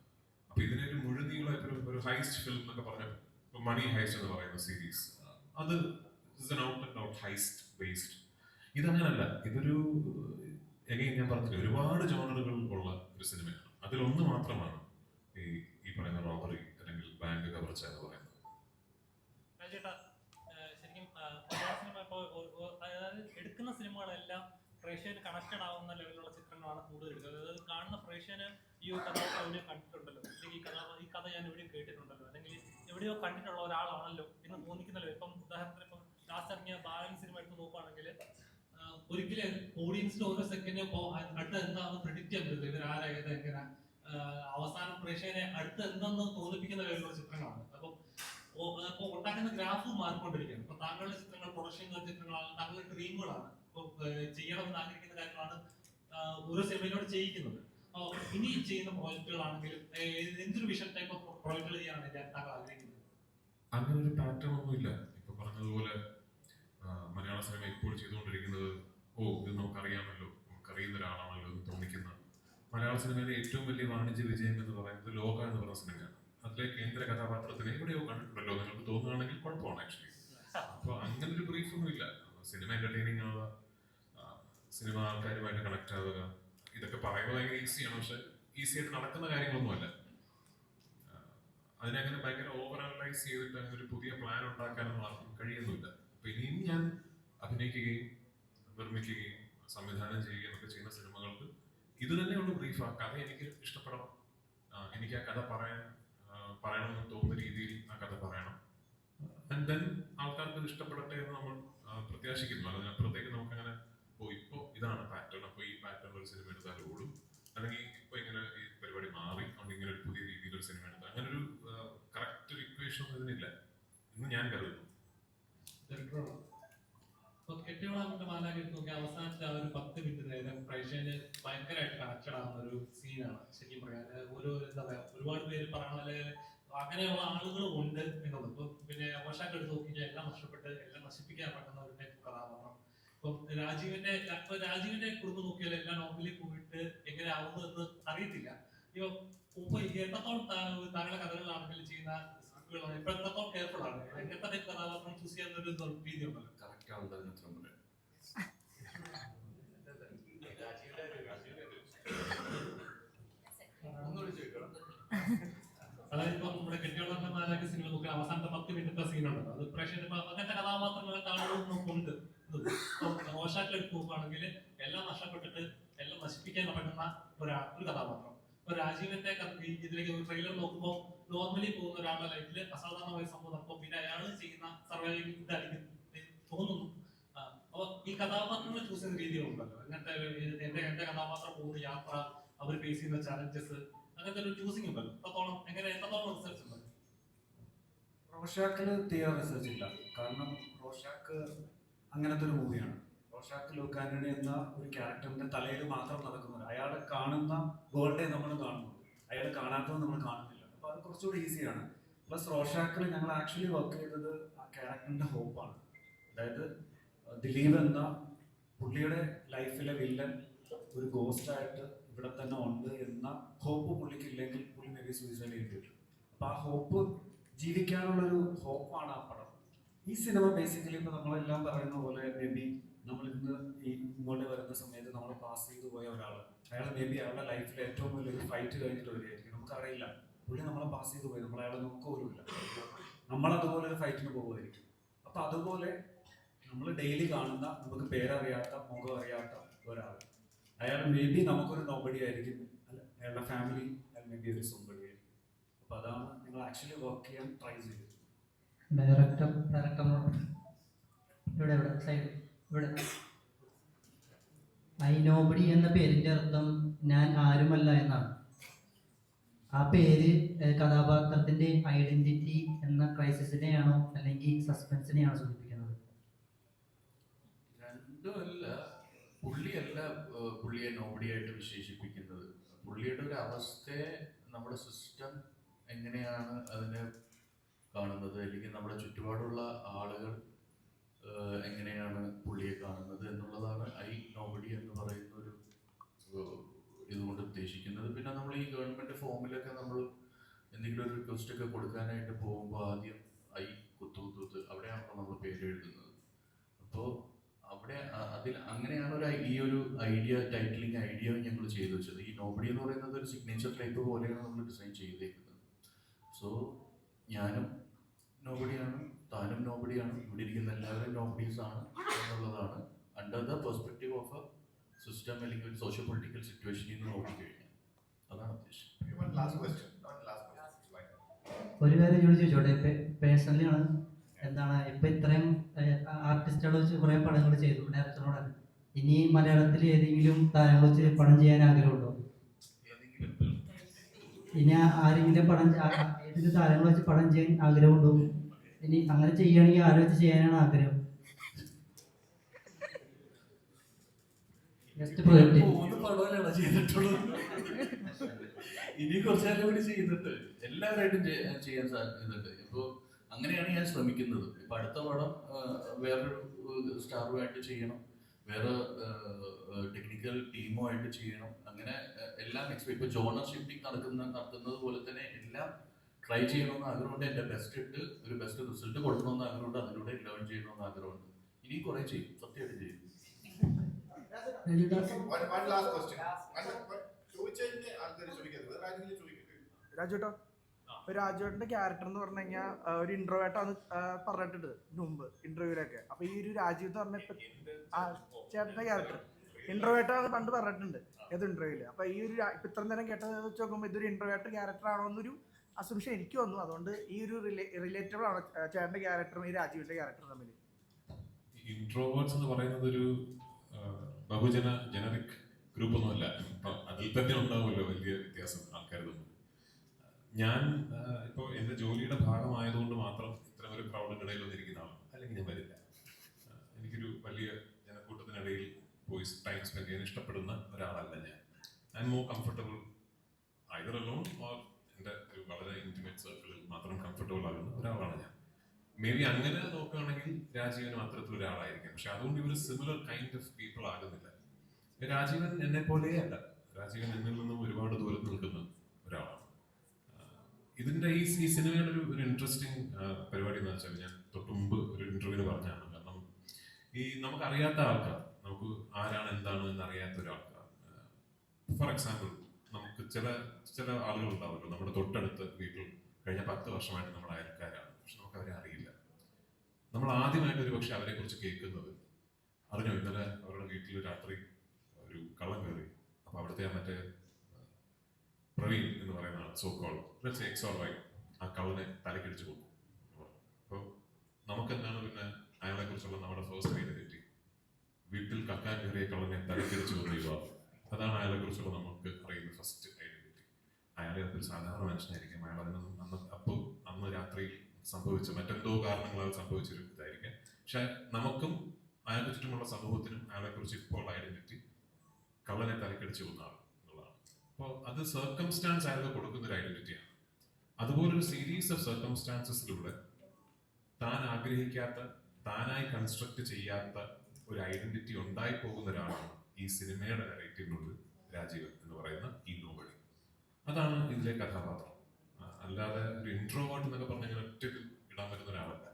അപ്പൊ ഇതിനെ ഒരു മുഴുനീള ഒരു ഹൈസ്റ്റ് ഫിലിം എന്നൊക്കെ പറഞ്ഞപ്പോൾ മണി ഹൈസ്റ്റ് എന്ന് പറയുന്ന സീരീസ്, അത് out and out heist based. ഇതങ്ങനല്ല. ഇതൊരു ഞാൻ പറഞ്ഞില്ല, ഒരുപാട് ജോണറുകൾ ഉള്ള ഒരു സിനിമയാണ്. അതിലൊന്ന് മാത്രമാണ് ഈ പറയുന്ന റോബറി അല്ലെങ്കിൽ ബാങ്ക് കവർച്ച എന്ന് പറയുന്നത്. പ്രേക്ഷകന് കണക്റ്റഡ് ആവുന്ന ലെവലിലുള്ള ചിത്രങ്ങളാണ് കൂടുതൽ എടുക്കുന്നത്. അതായത് കാണുന്ന പ്രേക്ഷകന് ഈ ഒരു കഥാപാത്രം എവിടെയോ കണ്ടിട്ടുണ്ടല്ലോ, അല്ലെങ്കിൽ ഈ കഥ ഞാൻ എവിടെയോ കേട്ടിട്ടുണ്ടല്ലോ, അല്ലെങ്കിൽ എവിടെയോ കണ്ടിട്ടുള്ള ഒരാളാണല്ലോ എന്ന് തോന്നിക്കുന്നല്ലോ. ഇപ്പം ഉദാഹരണത്തിന് ഇപ്പം ലാസ്റ്റ് ഇറങ്ങിയ ബാലൻ സിനിമ എടുത്ത് നോക്കുകയാണെങ്കിൽ ഒരിക്കലും ഓഡിയൻസിന് ഓരോ സെക്കൻഡ് അടുത്ത എന്താണെന്ന് പ്രെഡിക്റ്റ് ചെയ്യാൻ പറ്റില്ല. ഇവരാരായത് എങ്ങനെ അവസാനം പ്രേക്ഷകനെ അടുത്ത് എന്താണെന്ന് തോന്നിപ്പിക്കുന്ന ലെവലിലുള്ള ചിത്രങ്ങളാണ്. അപ്പോൾ ഉണ്ടാക്കുന്ന ഗ്രാഫ് മാറിക്കൊണ്ടിരിക്കുകയാണ്. ഇപ്പൊ താങ്കളുടെ ചിത്രങ്ങൾ പ്രൊഡക്ഷൻ ചിത്രങ്ങളാണ്, താങ്കളുടെ ഡ്രീമുകളാണ്, ഇപ്പൊ ചെയ്യണമെന്ന് ആഗ്രഹിക്കുന്ന കാര്യങ്ങളാണ് ഓരോ സിനിമയിലൂടെ ചെയ്യിക്കുന്നത്. ഇനി ചെയ്യുന്ന പ്രോജക്റ്റുകളാണെങ്കിലും എന്തൊരു വിഷൻ ടൈപ്പ് ഓഫ് പ്രോജക്റ്റുകൾ ചെയ്യാനാണ് താങ്കൾ ആഗ്രഹിക്കുന്നത്? അങ്ങനെ ഒരു പാറ്റേൺ ഒന്നുമില്ല. ഇപ്പൊ പറഞ്ഞതുപോലെ മലയാള സിനിമ ഇപ്പോൾ ചെയ്തുകൊണ്ടിരിക്കുന്നത് ഇത് നമുക്കറിയാമല്ലോ, നമുക്കറിയുന്ന ഒരാളാണല്ലോ എന്ന് തോന്നിക്കുന്ന മലയാള സിനിമയിലെ ഏറ്റവും വലിയ വാണിജ്യ വിജയം എന്ന് പറയുന്നത് ലോക എന്ന് പറയുന്ന സിനിമയാണ്. അതിലെ കേന്ദ്ര കഥാപാത്രത്തിന് എവിടെയോ കണ്ടിട്ടുണ്ടല്ലോ നിങ്ങൾക്ക് തോന്നുകയാണെങ്കിൽ കുഴപ്പമാണ് ആക്ച്വലി. അപ്പോൾ അങ്ങനെ ഒരു ബ്രീഫ് ഒന്നുമില്ല. സിനിമ എന്റർടൈനിങ് ആവുക, സിനിമ ആൾക്കാരുമായിട്ട് കണക്ട് ആവുക, ഇതൊക്കെ പറയുന്നത് ഭയങ്കര ഈസിയാണ്. പക്ഷെ ഈസി ആയിട്ട് നടക്കുന്ന കാര്യങ്ങളൊന്നുമല്ല. അതിനങ്ങനെ ഭയങ്കര ഓവർ അനലൈസ് ചെയ്തിട്ട് അങ്ങനെ ഒരു പുതിയ പ്ലാൻ ഉണ്ടാക്കാനൊന്നും ആർക്കും കഴിയുന്നില്ല. അപ്പൊ ഇനിയും ഞാൻ അഭിനയിക്കുകയും നിർമ്മിക്കുകയും സംവിധാനം ചെയ്യുകയും ഒക്കെ ചെയ്യുന്ന സിനിമകൾക്ക് ഇത് തന്നെയുള്ള ബ്രീഫ്. ആ കഥ എനിക്ക് ഇഷ്ടപ്പെടണം, എനിക്ക് ആ കഥ പറയണമെന്ന് തോന്നുന്ന രീതിയിൽ ആ കഥ പറയണം. ആൻഡ് ദെൻ ആൾക്കാർക്ക് ഇഷ്ടപ്പെടട്ടെ എന്ന് നമ്മൾ പ്രത്യാശിക്കുന്നു. അതിനപ്പുറത്തേക്ക് നമുക്കങ്ങനെ ഇപ്പോ ഇതാണ് പാറ്റേൺ, അപ്പോൾ ഈ പാറ്റേൺ ഒരു സിനിമ എടുത്താൽ ഓടും, അല്ലെങ്കിൽ ഇപ്പൊ ഇങ്ങനെ ഈ പരിപാടി മാറി അതുകൊണ്ട് ഇങ്ങനെ ഒരു പുതിയ രീതിയിൽ ഒരു സിനിമ എടുത്താൽ അങ്ങനെ ഒരു കറക്റ്റ് ഒരു ഇക്വേഷൻ ഇതിനില്ല എന്ന് ഞാൻ കരുതുന്നു. കെട്ടിയോളാമിന്റെ മാലാഖ നോക്കി അവസാനത്തെ ആ ഒരു 10 മിനിറ്റ് നേരം പ്രേക്ഷകന് ഭയങ്കരമായിട്ട് കണക്റ്റഡ് ആവുന്ന ഒരു സീനാണ്. ശരിക്കും പറയാൻ എന്താ പറയാ, ഒരുപാട് പേര് പറയണ പോലെ അങ്ങനെയുള്ള ആളുകളും ഉണ്ട് എന്നുള്ളത്. ഇപ്പൊ പിന്നെ ഓഷാക്ക് എടുത്ത് നോക്കിയാൽ എല്ലാം നഷ്ടപ്പെട്ട് എല്ലാം നശിപ്പിക്കാൻ പറ്റുന്ന ഒരു ടൈപ്പ് കഥാപാത്രം. ഇപ്പം രാജീവിന്റെ കുടുംബം നോക്കിയാൽ എല്ലാം നോർമലി പോയിട്ട് എങ്ങനെ ആവുന്നു എന്ന് അറിയത്തില്ല. ഇപ്പൊ എത്രത്തോളം താങ്കളുടെ കഥകളിലാണെങ്കിൽ ചെയ്യുന്ന ഇപ്പൊ എത്രത്തോളം കെയർഫുൾ ആണ്, എങ്ങനത്തെ ടൈപ്പ് കഥാപാത്രം ചൂസ് ചെയ്യാന്നൊരു രീതി ഉണ്ടല്ലോ. കറക്റ്റ് ആവുന്നതിന് എത്ര പറയാം. അതായത് ഇപ്പൊ നമ്മുടെ കെട്ടിയോളാമിന്റെ മാലാഖ സിനിമ നോക്കി അവസാനത്തെ 10 മിനിറ്റത്തെ സീനുണ്ടല്ലോ, അത് പ്രേക്ഷകർ അങ്ങനത്തെ കഥാപാത്രങ്ങളെ കാണുന്നുണ്ട്. റോഷാക്കിൽ എടുത്ത് നോക്കുകയാണെങ്കിൽ എല്ലാം നഷ്ടപ്പെട്ടിട്ട് എല്ലാം നശിപ്പിക്കാൻ പറ്റുന്ന ഒരു കഥാപാത്രം. ഇപ്പൊ രാജീവിന്റെ ഇതിലേക്ക് ട്രെയിലർ നോക്കുമ്പോൾ നോർമലി പോകുന്ന ഒരാളുടെ ലൈഫിൽ അസാധാരണമായ സംഭവം നടക്കും, പിന്നെ അയാൾ ചെയ്യുന്ന സർവൈവിംഗ് ഇതായിരിക്കും തോന്നുന്നു. അപ്പൊ ഈ കഥാപാത്രങ്ങളെ ചൂസ് ചെയ്യുന്ന രീതികളുണ്ടല്ലോ, അങ്ങനത്തെ എന്റെ കഥാപാത്രം പോകുന്ന യാത്ര, അവർ ഫേസ് ചെയ്യുന്ന ചാലഞ്ചസ്, അങ്ങനത്തെ ഒരു ചൂസിങ് ഉണ്ടല്ലോ. എത്രത്തോളം റിസർച്ച് ഉണ്ട്? റോഷാക്കിന് തീരെ റിസർച്ച് ഇല്ല. കാരണം റോഷാക്ക് അങ്ങനത്തെ ഒരു മൂവിയാണ്. റോഷാക്ക് ലൂക്ക് ആന്റണി എന്ന ഒരു ക്യാരക്ടറിന്റെ തലയിൽ മാത്രം നടക്കുന്നത്. അയാൾ കാണുന്ന വേൾഡേ നമ്മൾ കാണുന്നു, അയാൾ കാണാത്തത് നമ്മൾ കാണുന്നില്ല. അപ്പൊ അത് കുറച്ചുകൂടി ഈസിയാണ്. പ്ലസ് റോഷാക്കിൽ ഞങ്ങൾ ആക്ച്വലി വർക്ക് ചെയ്തത് ആ ക്യാരക്ടറിന്റെ ഹോപ്പാണ്. അതായത് ദിലീപ് എന്ന പുള്ളിയുടെ ലൈഫിലെ വില്ലൻ ഒരു ഗോസ്റ്റ് ആയിട്ട് ഇവിടെ തന്നെ ഉണ്ട് എന്ന ഹോപ്പ് പുള്ളിക്കില്ലെങ്കിൽ പുള്ളി മേ ബി സൂയിസൈഡ് ചെയ്യേണ്ടി വരും. അപ്പൊ ആ ഹോപ്പ് ജീവിക്കാനുള്ളൊരു ഹോപ്പാണ് ആ പടം. ഈ സിനിമ ബേസിക്കലി ഇപ്പൊ നമ്മളെല്ലാം പറയുന്ന പോലെ മേ ബി നമ്മൾ ഇന്ന് ഇങ്ങോട്ട് വരുന്ന സമയത്ത് നമ്മൾ പാസ് ചെയ്തു പോയ ഒരാള്, അയാൾ മേ ബി അയാളുടെ ലൈഫിൽ ഏറ്റവും വലിയൊരു ഫൈറ്റ് കഴിഞ്ഞിട്ട് വരികയായിരിക്കും. നമുക്കറിയില്ല, പുള്ളി നമ്മളെ പാസ് ചെയ്തു പോയി, നമ്മൾ അയാളെ നോക്കുപോലുമില്ല, നമ്മളതുപോലെ ഒരു ഫൈറ്റിന് പോകുമായിരിക്കും. അപ്പൊ അതുപോലെ നമ്മൾ ഡെയിലി കാണുന്ന നമുക്ക് പേരറിയാത്ത മുഖം അറിയാത്ത ഒരാൾ, അയാൾ മേ ബി നമുക്കൊരു നോബഡി ആയിരിക്കും, അല്ല അയാളുടെ ഫാമിലി അയാൾ മേ ബി ഒരു സോബഡി ആയിരിക്കും. അപ്പൊ അതാണ് നിങ്ങൾ ആക്ച്വലി വർക്ക് ചെയ്യാൻ ട്രൈ ചെയ്തത്. ഡയറക്ടറിനോട് ഇവിടെ സൈഡ് ഇവിടെ ഐ നോബഡി എന്ന പേരിന്റെ അർത്ഥം ഞാൻ ആരുമല്ല എന്നാണ്. ആ പേര് കഥാപാത്രത്തിന്റെ ഐഡന്റിറ്റി എന്ന ക്രൈസിസിനെയാണോ അല്ലെങ്കിൽ സസ്പെൻസിനെയാണോ സൂചിപ്പിക്കുന്നത്? രണ്ടുമല്ല. പുള്ളിയെ നോബഡിയായിട്ട് വിശേഷിപ്പിക്കുന്നത് പുള്ളിയുടെ ഒരു അവസ്ഥയെ നമ്മുടെ സിസ്റ്റം എങ്ങനെയാണ് അതിനെ കാണുന്നത്, അല്ലെങ്കിൽ നമ്മുടെ ചുറ്റുപാടുള്ള ആളുകൾ എങ്ങനെയാണ് പുള്ളിയെ കാണുന്നത് എന്നുള്ളതാണ് ഐ നോബഡി എന്ന് പറയുന്ന ഒരു ഇതുകൊണ്ട് ഉദ്ദേശിക്കുന്നത്. പിന്നെ നമ്മൾ ഈ ഗവൺമെന്റ് ഫോമിലൊക്കെ നമ്മൾ എന്തെങ്കിലും ഒരു റിക്വസ്റ്റ് ഒക്കെ കൊടുക്കാനായിട്ട് പോകുമ്പോൾ ആദ്യം ഐ കുത്തുകുത്ത് അവിടെയാണല്ലോ നമ്മൾ പേര് എഴുതുന്നത്. അപ്പോൾ അവിടെ അങ്ങനെയാണ് ഈ ഒരു ടൈറ്റിലിംഗ് ഐഡിയ ഞങ്ങൾ ചെയ്തു വെച്ചത്. ഈ നോബഡി എന്ന് പറയുന്നത് ഒരു സിഗ്നേച്ചർ ടൈപ്പ് പോലെയാണ് നമ്മൾ ഡിസൈൻ ചെയ്തേക്കുന്നത്. സോ ഞാനും നോബഡിയാണ്, താനും നോബഡിയാണ്, ഇവിടെ ഇരിക്കുന്ന എല്ലാവരും നോബഡീസ് ആണ് എന്നുള്ളതാണ് under the perspective of A system അല്ലെങ്കിൽ ഒരു സോഷ്യോ പൊളിറ്റിക്കൽ സിറ്റുവേഷനിൽ നിന്ന് നോക്കിക്കഴിഞ്ഞാൽ അതാണ് ഉദ്ദേശം. ഒരു കാര്യം ചോദിച്ചോട്ടെ, പേഴ്സണലി ആണ്, എന്താണ് ഇപ്പൊ ഇത്രയും ആർട്ടിസ്റ്റുകൾ വെച്ച് കുറെ പടങ്ങൾ ചെയ്തു ഡയറക്ടറോടാണ്, ഇനി മലയാളത്തിൽ ഏതെങ്കിലും താരങ്ങൾ വെച്ച് പടം ചെയ്യാൻ ആഗ്രഹമുണ്ടോ? ഇനി ആരെങ്കിലും ഏതെങ്കിലും താരങ്ങൾ വെച്ച് പടം ചെയ്യാൻ ആഗ്രഹമുണ്ടോ? ഇനി അങ്ങനെ ചെയ്യുകയാണെങ്കിൽ ആരെ വെച്ച് ചെയ്യാനാണ് ആഗ്രഹം? നെക്സ്റ്റ് പ്രോജക്റ്റ് 3 പടമല്ലാണ് ചെയ്തിട്ടുള്ളത്. ഇനി കുറച്ചാലും കൂടി ചെയ്യുന്നുണ്ട്, എല്ലാവരായിട്ടും ചെയ്യാൻ സാധിക്കുന്നുണ്ട്. ഇപ്പോൾ അങ്ങനെയാണ് ഞാൻ ശ്രമിക്കുന്നത്. ഇപ്പൊ അടുത്ത പടം വേറൊരു സ്റ്റാറുമായിട്ട് ചെയ്യണം, വേറെ ടെക്നിക്കൽ ടീമുമായിട്ട് ചെയ്യണം. അങ്ങനെ എല്ലാം ഇപ്പൊ ജോണർ ഷിഫ്റ്റിംഗ് നടത്തുന്നത് പോലെ തന്നെ എല്ലാം ട്രൈ ചെയ്യണമെന്ന് ആഗ്രഹമുണ്ട്. എൻ്റെ ബെസ്റ്റ് ഇട്ട് ഒരു ബെസ്റ്റ് റിസൾട്ട് കൊടുക്കണമെന്ന് ആഗ്രഹമുണ്ട്. അതിലൂടെ ലേൺ ചെയ്യണമെന്ന് ആഗ്രഹമുണ്ട്. ഇനി കുറെ ചെയ്യും, സത്യമായിട്ട് ചെയ്യും. രാജുട്ടോ, രാജുവേട്ടന്റെ ക്യാരക്ടർ എന്ന് പറഞ്ഞു കഴിഞ്ഞാൽ ഒരു ഇൻട്രോവേർട്ടാന്ന് പറഞ്ഞിട്ടുണ്ട് മുമ്പ് ഇന്റർവ്യൂലൊക്കെ. അപ്പൊ ഈ ഒരു രാജീവ് എന്ന് പറഞ്ഞ ചേട്ടന്റെ ക്യാരക്ടർ ഇൻട്രോവേർട്ടാന്ന് പണ്ട് പറഞ്ഞിട്ടുണ്ട് ഏത് ഇന്റർവ്യൂല്. അപ്പൊ ഈ ഒരു ഇപ്പൊ ഇത്ര നേരം കേട്ടത് വെച്ച് നോക്കുമ്പോൾ ഇതൊരു ഇൻട്രോവേർട്ട് ക്യാരക്ടർ ആണോ എന്നൊരു അസംഷൻ എനിക്ക് വന്നു. അതുകൊണ്ട് ഈ ഒരു റിലേറ്റബിൾ ആണോ ചേട്ടന്റെ ക്യാരക്ടറും ഈ രാജീവിന്റെ ക്യാരക്ടറും തമ്മിൽ? ഇൻട്രോവേർട്സ് എന്ന് പറയുന്നത് ഒരു ബഹുജന ജനറിക് ഗ്രൂപ്പ് ഒന്നുമല്ല. ഇപ്പൊ അതിൽ തന്നെ ഉണ്ടാവുമല്ലോ വലിയ വ്യത്യാസം ആൾക്കാർ തമ്മിൽ. ഞാൻ ഇപ്പോൾ എൻ്റെ ജോലിയുടെ ഭാഗമായതുകൊണ്ട് മാത്രം ഇത്തരം ഒരു ക്രൗഡിനിടയിൽ വന്നിരിക്കുന്ന ആളാണ്, അല്ലെങ്കിൽ ഞാൻ വരില്ല. എനിക്കൊരു വലിയ ജനക്കൂട്ടത്തിനിടയിൽ പോയി ടൈം സ്പെൻഡ് ചെയ്യാൻ ഇഷ്ടപ്പെടുന്ന ഒരാളല്ല ഞാൻ. I am more comfortable either alone or എൻ്റെ ഒരു വളരെ ഇൻറ്റിമേറ്റ് സർക്കിളിൽ മാത്രം കംഫർട്ടബിൾ ആകുന്ന ഒരാളാണ് ഞാൻ. മേ ബി അങ്ങനെ നോക്കുകയാണെങ്കിൽ രാജീവനും അത്തരത്തിലൊരാളായിരിക്കും. പക്ഷെ അതുകൊണ്ട് ഇവർ സിമിലർ കൈൻഡ് ഓഫ് പീപ്പിൾ ആകുന്നില്ല. രാജീവൻ എന്നെ പോലെയല്ല. രാജീവൻ എന്നിൽ നിന്നും ഒരുപാട് ദൂരത്ത് നിൽക്കുന്ന ഒരാളാണ്. ഇതിന്റെ ഈ സിനിമയുടെ ഒരു ഇൻട്രസ്റ്റിംഗ് പരിപാടി എന്ന് വെച്ചാൽ, ഞാൻ തൊട്ട് മുമ്പ് ഒരു ഇന്റർവ്യൂവിന് പറഞ്ഞാണ്, കാരണം ഈ നമുക്കറിയാത്ത ആൾക്കാർ, നമുക്ക് ആരാണ് എന്താണ് എന്നറിയാത്ത ഒരാൾക്കാർ, ഫോർ എക്സാമ്പിൾ നമുക്ക് ചില ആളുകൾ ഉണ്ടാവുമല്ലോ, നമ്മുടെ തൊട്ടടുത്ത് വീട്ടിൽ കഴിഞ്ഞ 10 വർഷമായിട്ട് നമ്മുടെ അയൽക്കാരാണ്, പക്ഷെ നമുക്ക് അവരെ അറിയില്ല. നമ്മൾ ആദ്യമായിട്ട് ഒരു പക്ഷെ അവരെ കുറിച്ച് കേൾക്കുന്നത്, അറിഞ്ഞോ ഇന്നലെ അവരുടെ വീട്ടിൽ രാത്രി ഒരു കള്ളം കയറി, അപ്പൊ അവിടുത്തെ മറ്റേ പ്രവീൺ എന്ന് പറയുന്ന so called X or Y ആ കള്ളനെ തലക്കടിച്ചു കൊടുക്കും. അപ്പോൾ നമുക്കെന്താണ് പിന്നെ അയാളെ കുറിച്ചുള്ള നമ്മുടെ ഫസ്റ്റ് ഐഡന്റിറ്റി? വീട്ടിൽ കക്കാൻ കയറിയ കള്ളനെ തലക്കടിച്ചു കൊണ്ടുപോവുക, അതാണ് അയാളെ കുറിച്ചുള്ള നമുക്ക് അറിയുന്ന ഫസ്റ്റ് ഐഡന്റിറ്റി. അയാളെ ഒരു സാധാരണ മനുഷ്യനായിരിക്കും, അയാൾ അതിനൊന്നും അന്ന് രാത്രിയിൽ സംഭവിച്ച മറ്റെന്തോ കാരണങ്ങളാൽ സംഭവിച്ചൊരു ഇതായിരിക്കാം. പക്ഷെ നമുക്കും അയാൾക്ക് ചുറ്റുമുള്ള സമൂഹത്തിനും അയാളെ കുറിച്ച് ഇപ്പോൾ ഐഡന്റിറ്റി കള്ളനെ തലക്കടിച്ചു കൊന്ന ആൾ എന്നുള്ളതാണ്. അപ്പോൾ അത് സർക്കംസ്റ്റാൻസ് അയാൾക്ക് കൊടുക്കുന്ന ഒരു ഐഡന്റിറ്റിയാണ്. അതുപോലൊരു സീരീസ് ഓഫ് സർക്കംസ്റ്റാൻസസിലൂടെ താൻ ആഗ്രഹിക്കാത്ത, താനായി കൺസ്ട്രക്ട് ചെയ്യാത്ത ഒരു ഐഡന്റിറ്റി ഉണ്ടായി പോകുന്ന ഒരാളാണ് ഈ സിനിമയുടെ നറേറ്റീവിനുള്ളിൽ രാജീവൻ എന്ന് പറയുന്ന ഈ നോബഡി. അതാണ് ഇതിലെ കഥാപാത്രം. അല്ലാതെ ഒരു ഇൻട്രോവേർട്ട് എന്നൊക്കെ പറഞ്ഞ ഇങ്ങനെ ഒറ്റയ്ക്ക് ഇടാൻ പറ്റുന്ന ഒരാളല്ല.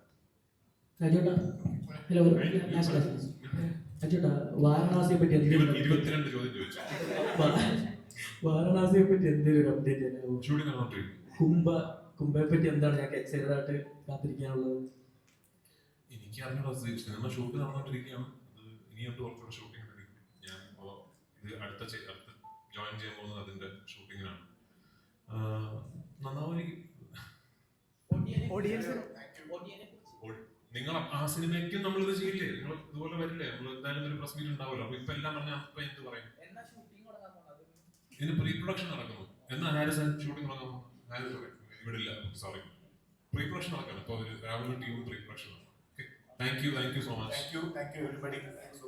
വാരണാസിയെ പറ്റി 22 ചോദ്യം ചോദിച്ചു. വാരണാസിയെ പറ്റി എന്തെങ്കിലും അപ്ഡേറ്റ് ഷൂട്ടിംഗ് നടന്നുകൊണ്ടിരിക്കും. കുംഭയെ പറ്റി എന്താണ് ഞങ്ങൾക്ക് എക്സൈറ്റഡ് ആയിട്ട് കാത്തിരിക്കാനുള്ളത്? എനിക്ക് അറിഞ്ഞുള്ള സിനിമ ഷൂട്ട് നടന്നുകൊണ്ടിരിക്കുകയാണ്. അത് ഇനിയുണ്ട് കുറച്ചുകൂടെ ഷൂട്ടിംഗ് ഉണ്ടെങ്കിൽ. ഞാൻ ഇപ്പോൾ ഇത് അടുത്ത ജോയിൻ ചെയ്യാൻ പോകുന്നത് അതിന്റെ ഷൂട്ടിങ്ങിനാണ്. നന്നാവുമായിരിക്കും. നിങ്ങൾ ആ സിനിമയ്ക്കും നമ്മളിത് ചെയ്യില്ലേ? നിങ്ങൾ ഇതുപോലെ വരില്ലേ? നമ്മൾ എന്തായാലും ഒരു പ്രസ് മീറ്റ് ഉണ്ടാവുമല്ലോ. അപ്പൊ ഇപ്പൊ എല്ലാം പറഞ്ഞാൽ അപ്പൊ എന്ത് പറയും? ഇതിന് പ്രീ പ്രൊഡക്ഷൻ നടക്കുന്നു. എന്നാ ഹാരിസൺ ഷൂട്ടിംഗ് തുടങ്ങാൻ ഇവിടെ ഇല്ല, സോറി. പ്രീ പ്രൊഡക്ഷൻ നടക്കണം. ഇപ്പോൾ രാവിലെ ടീമും pre production. Thank you so much. Thank you everybody.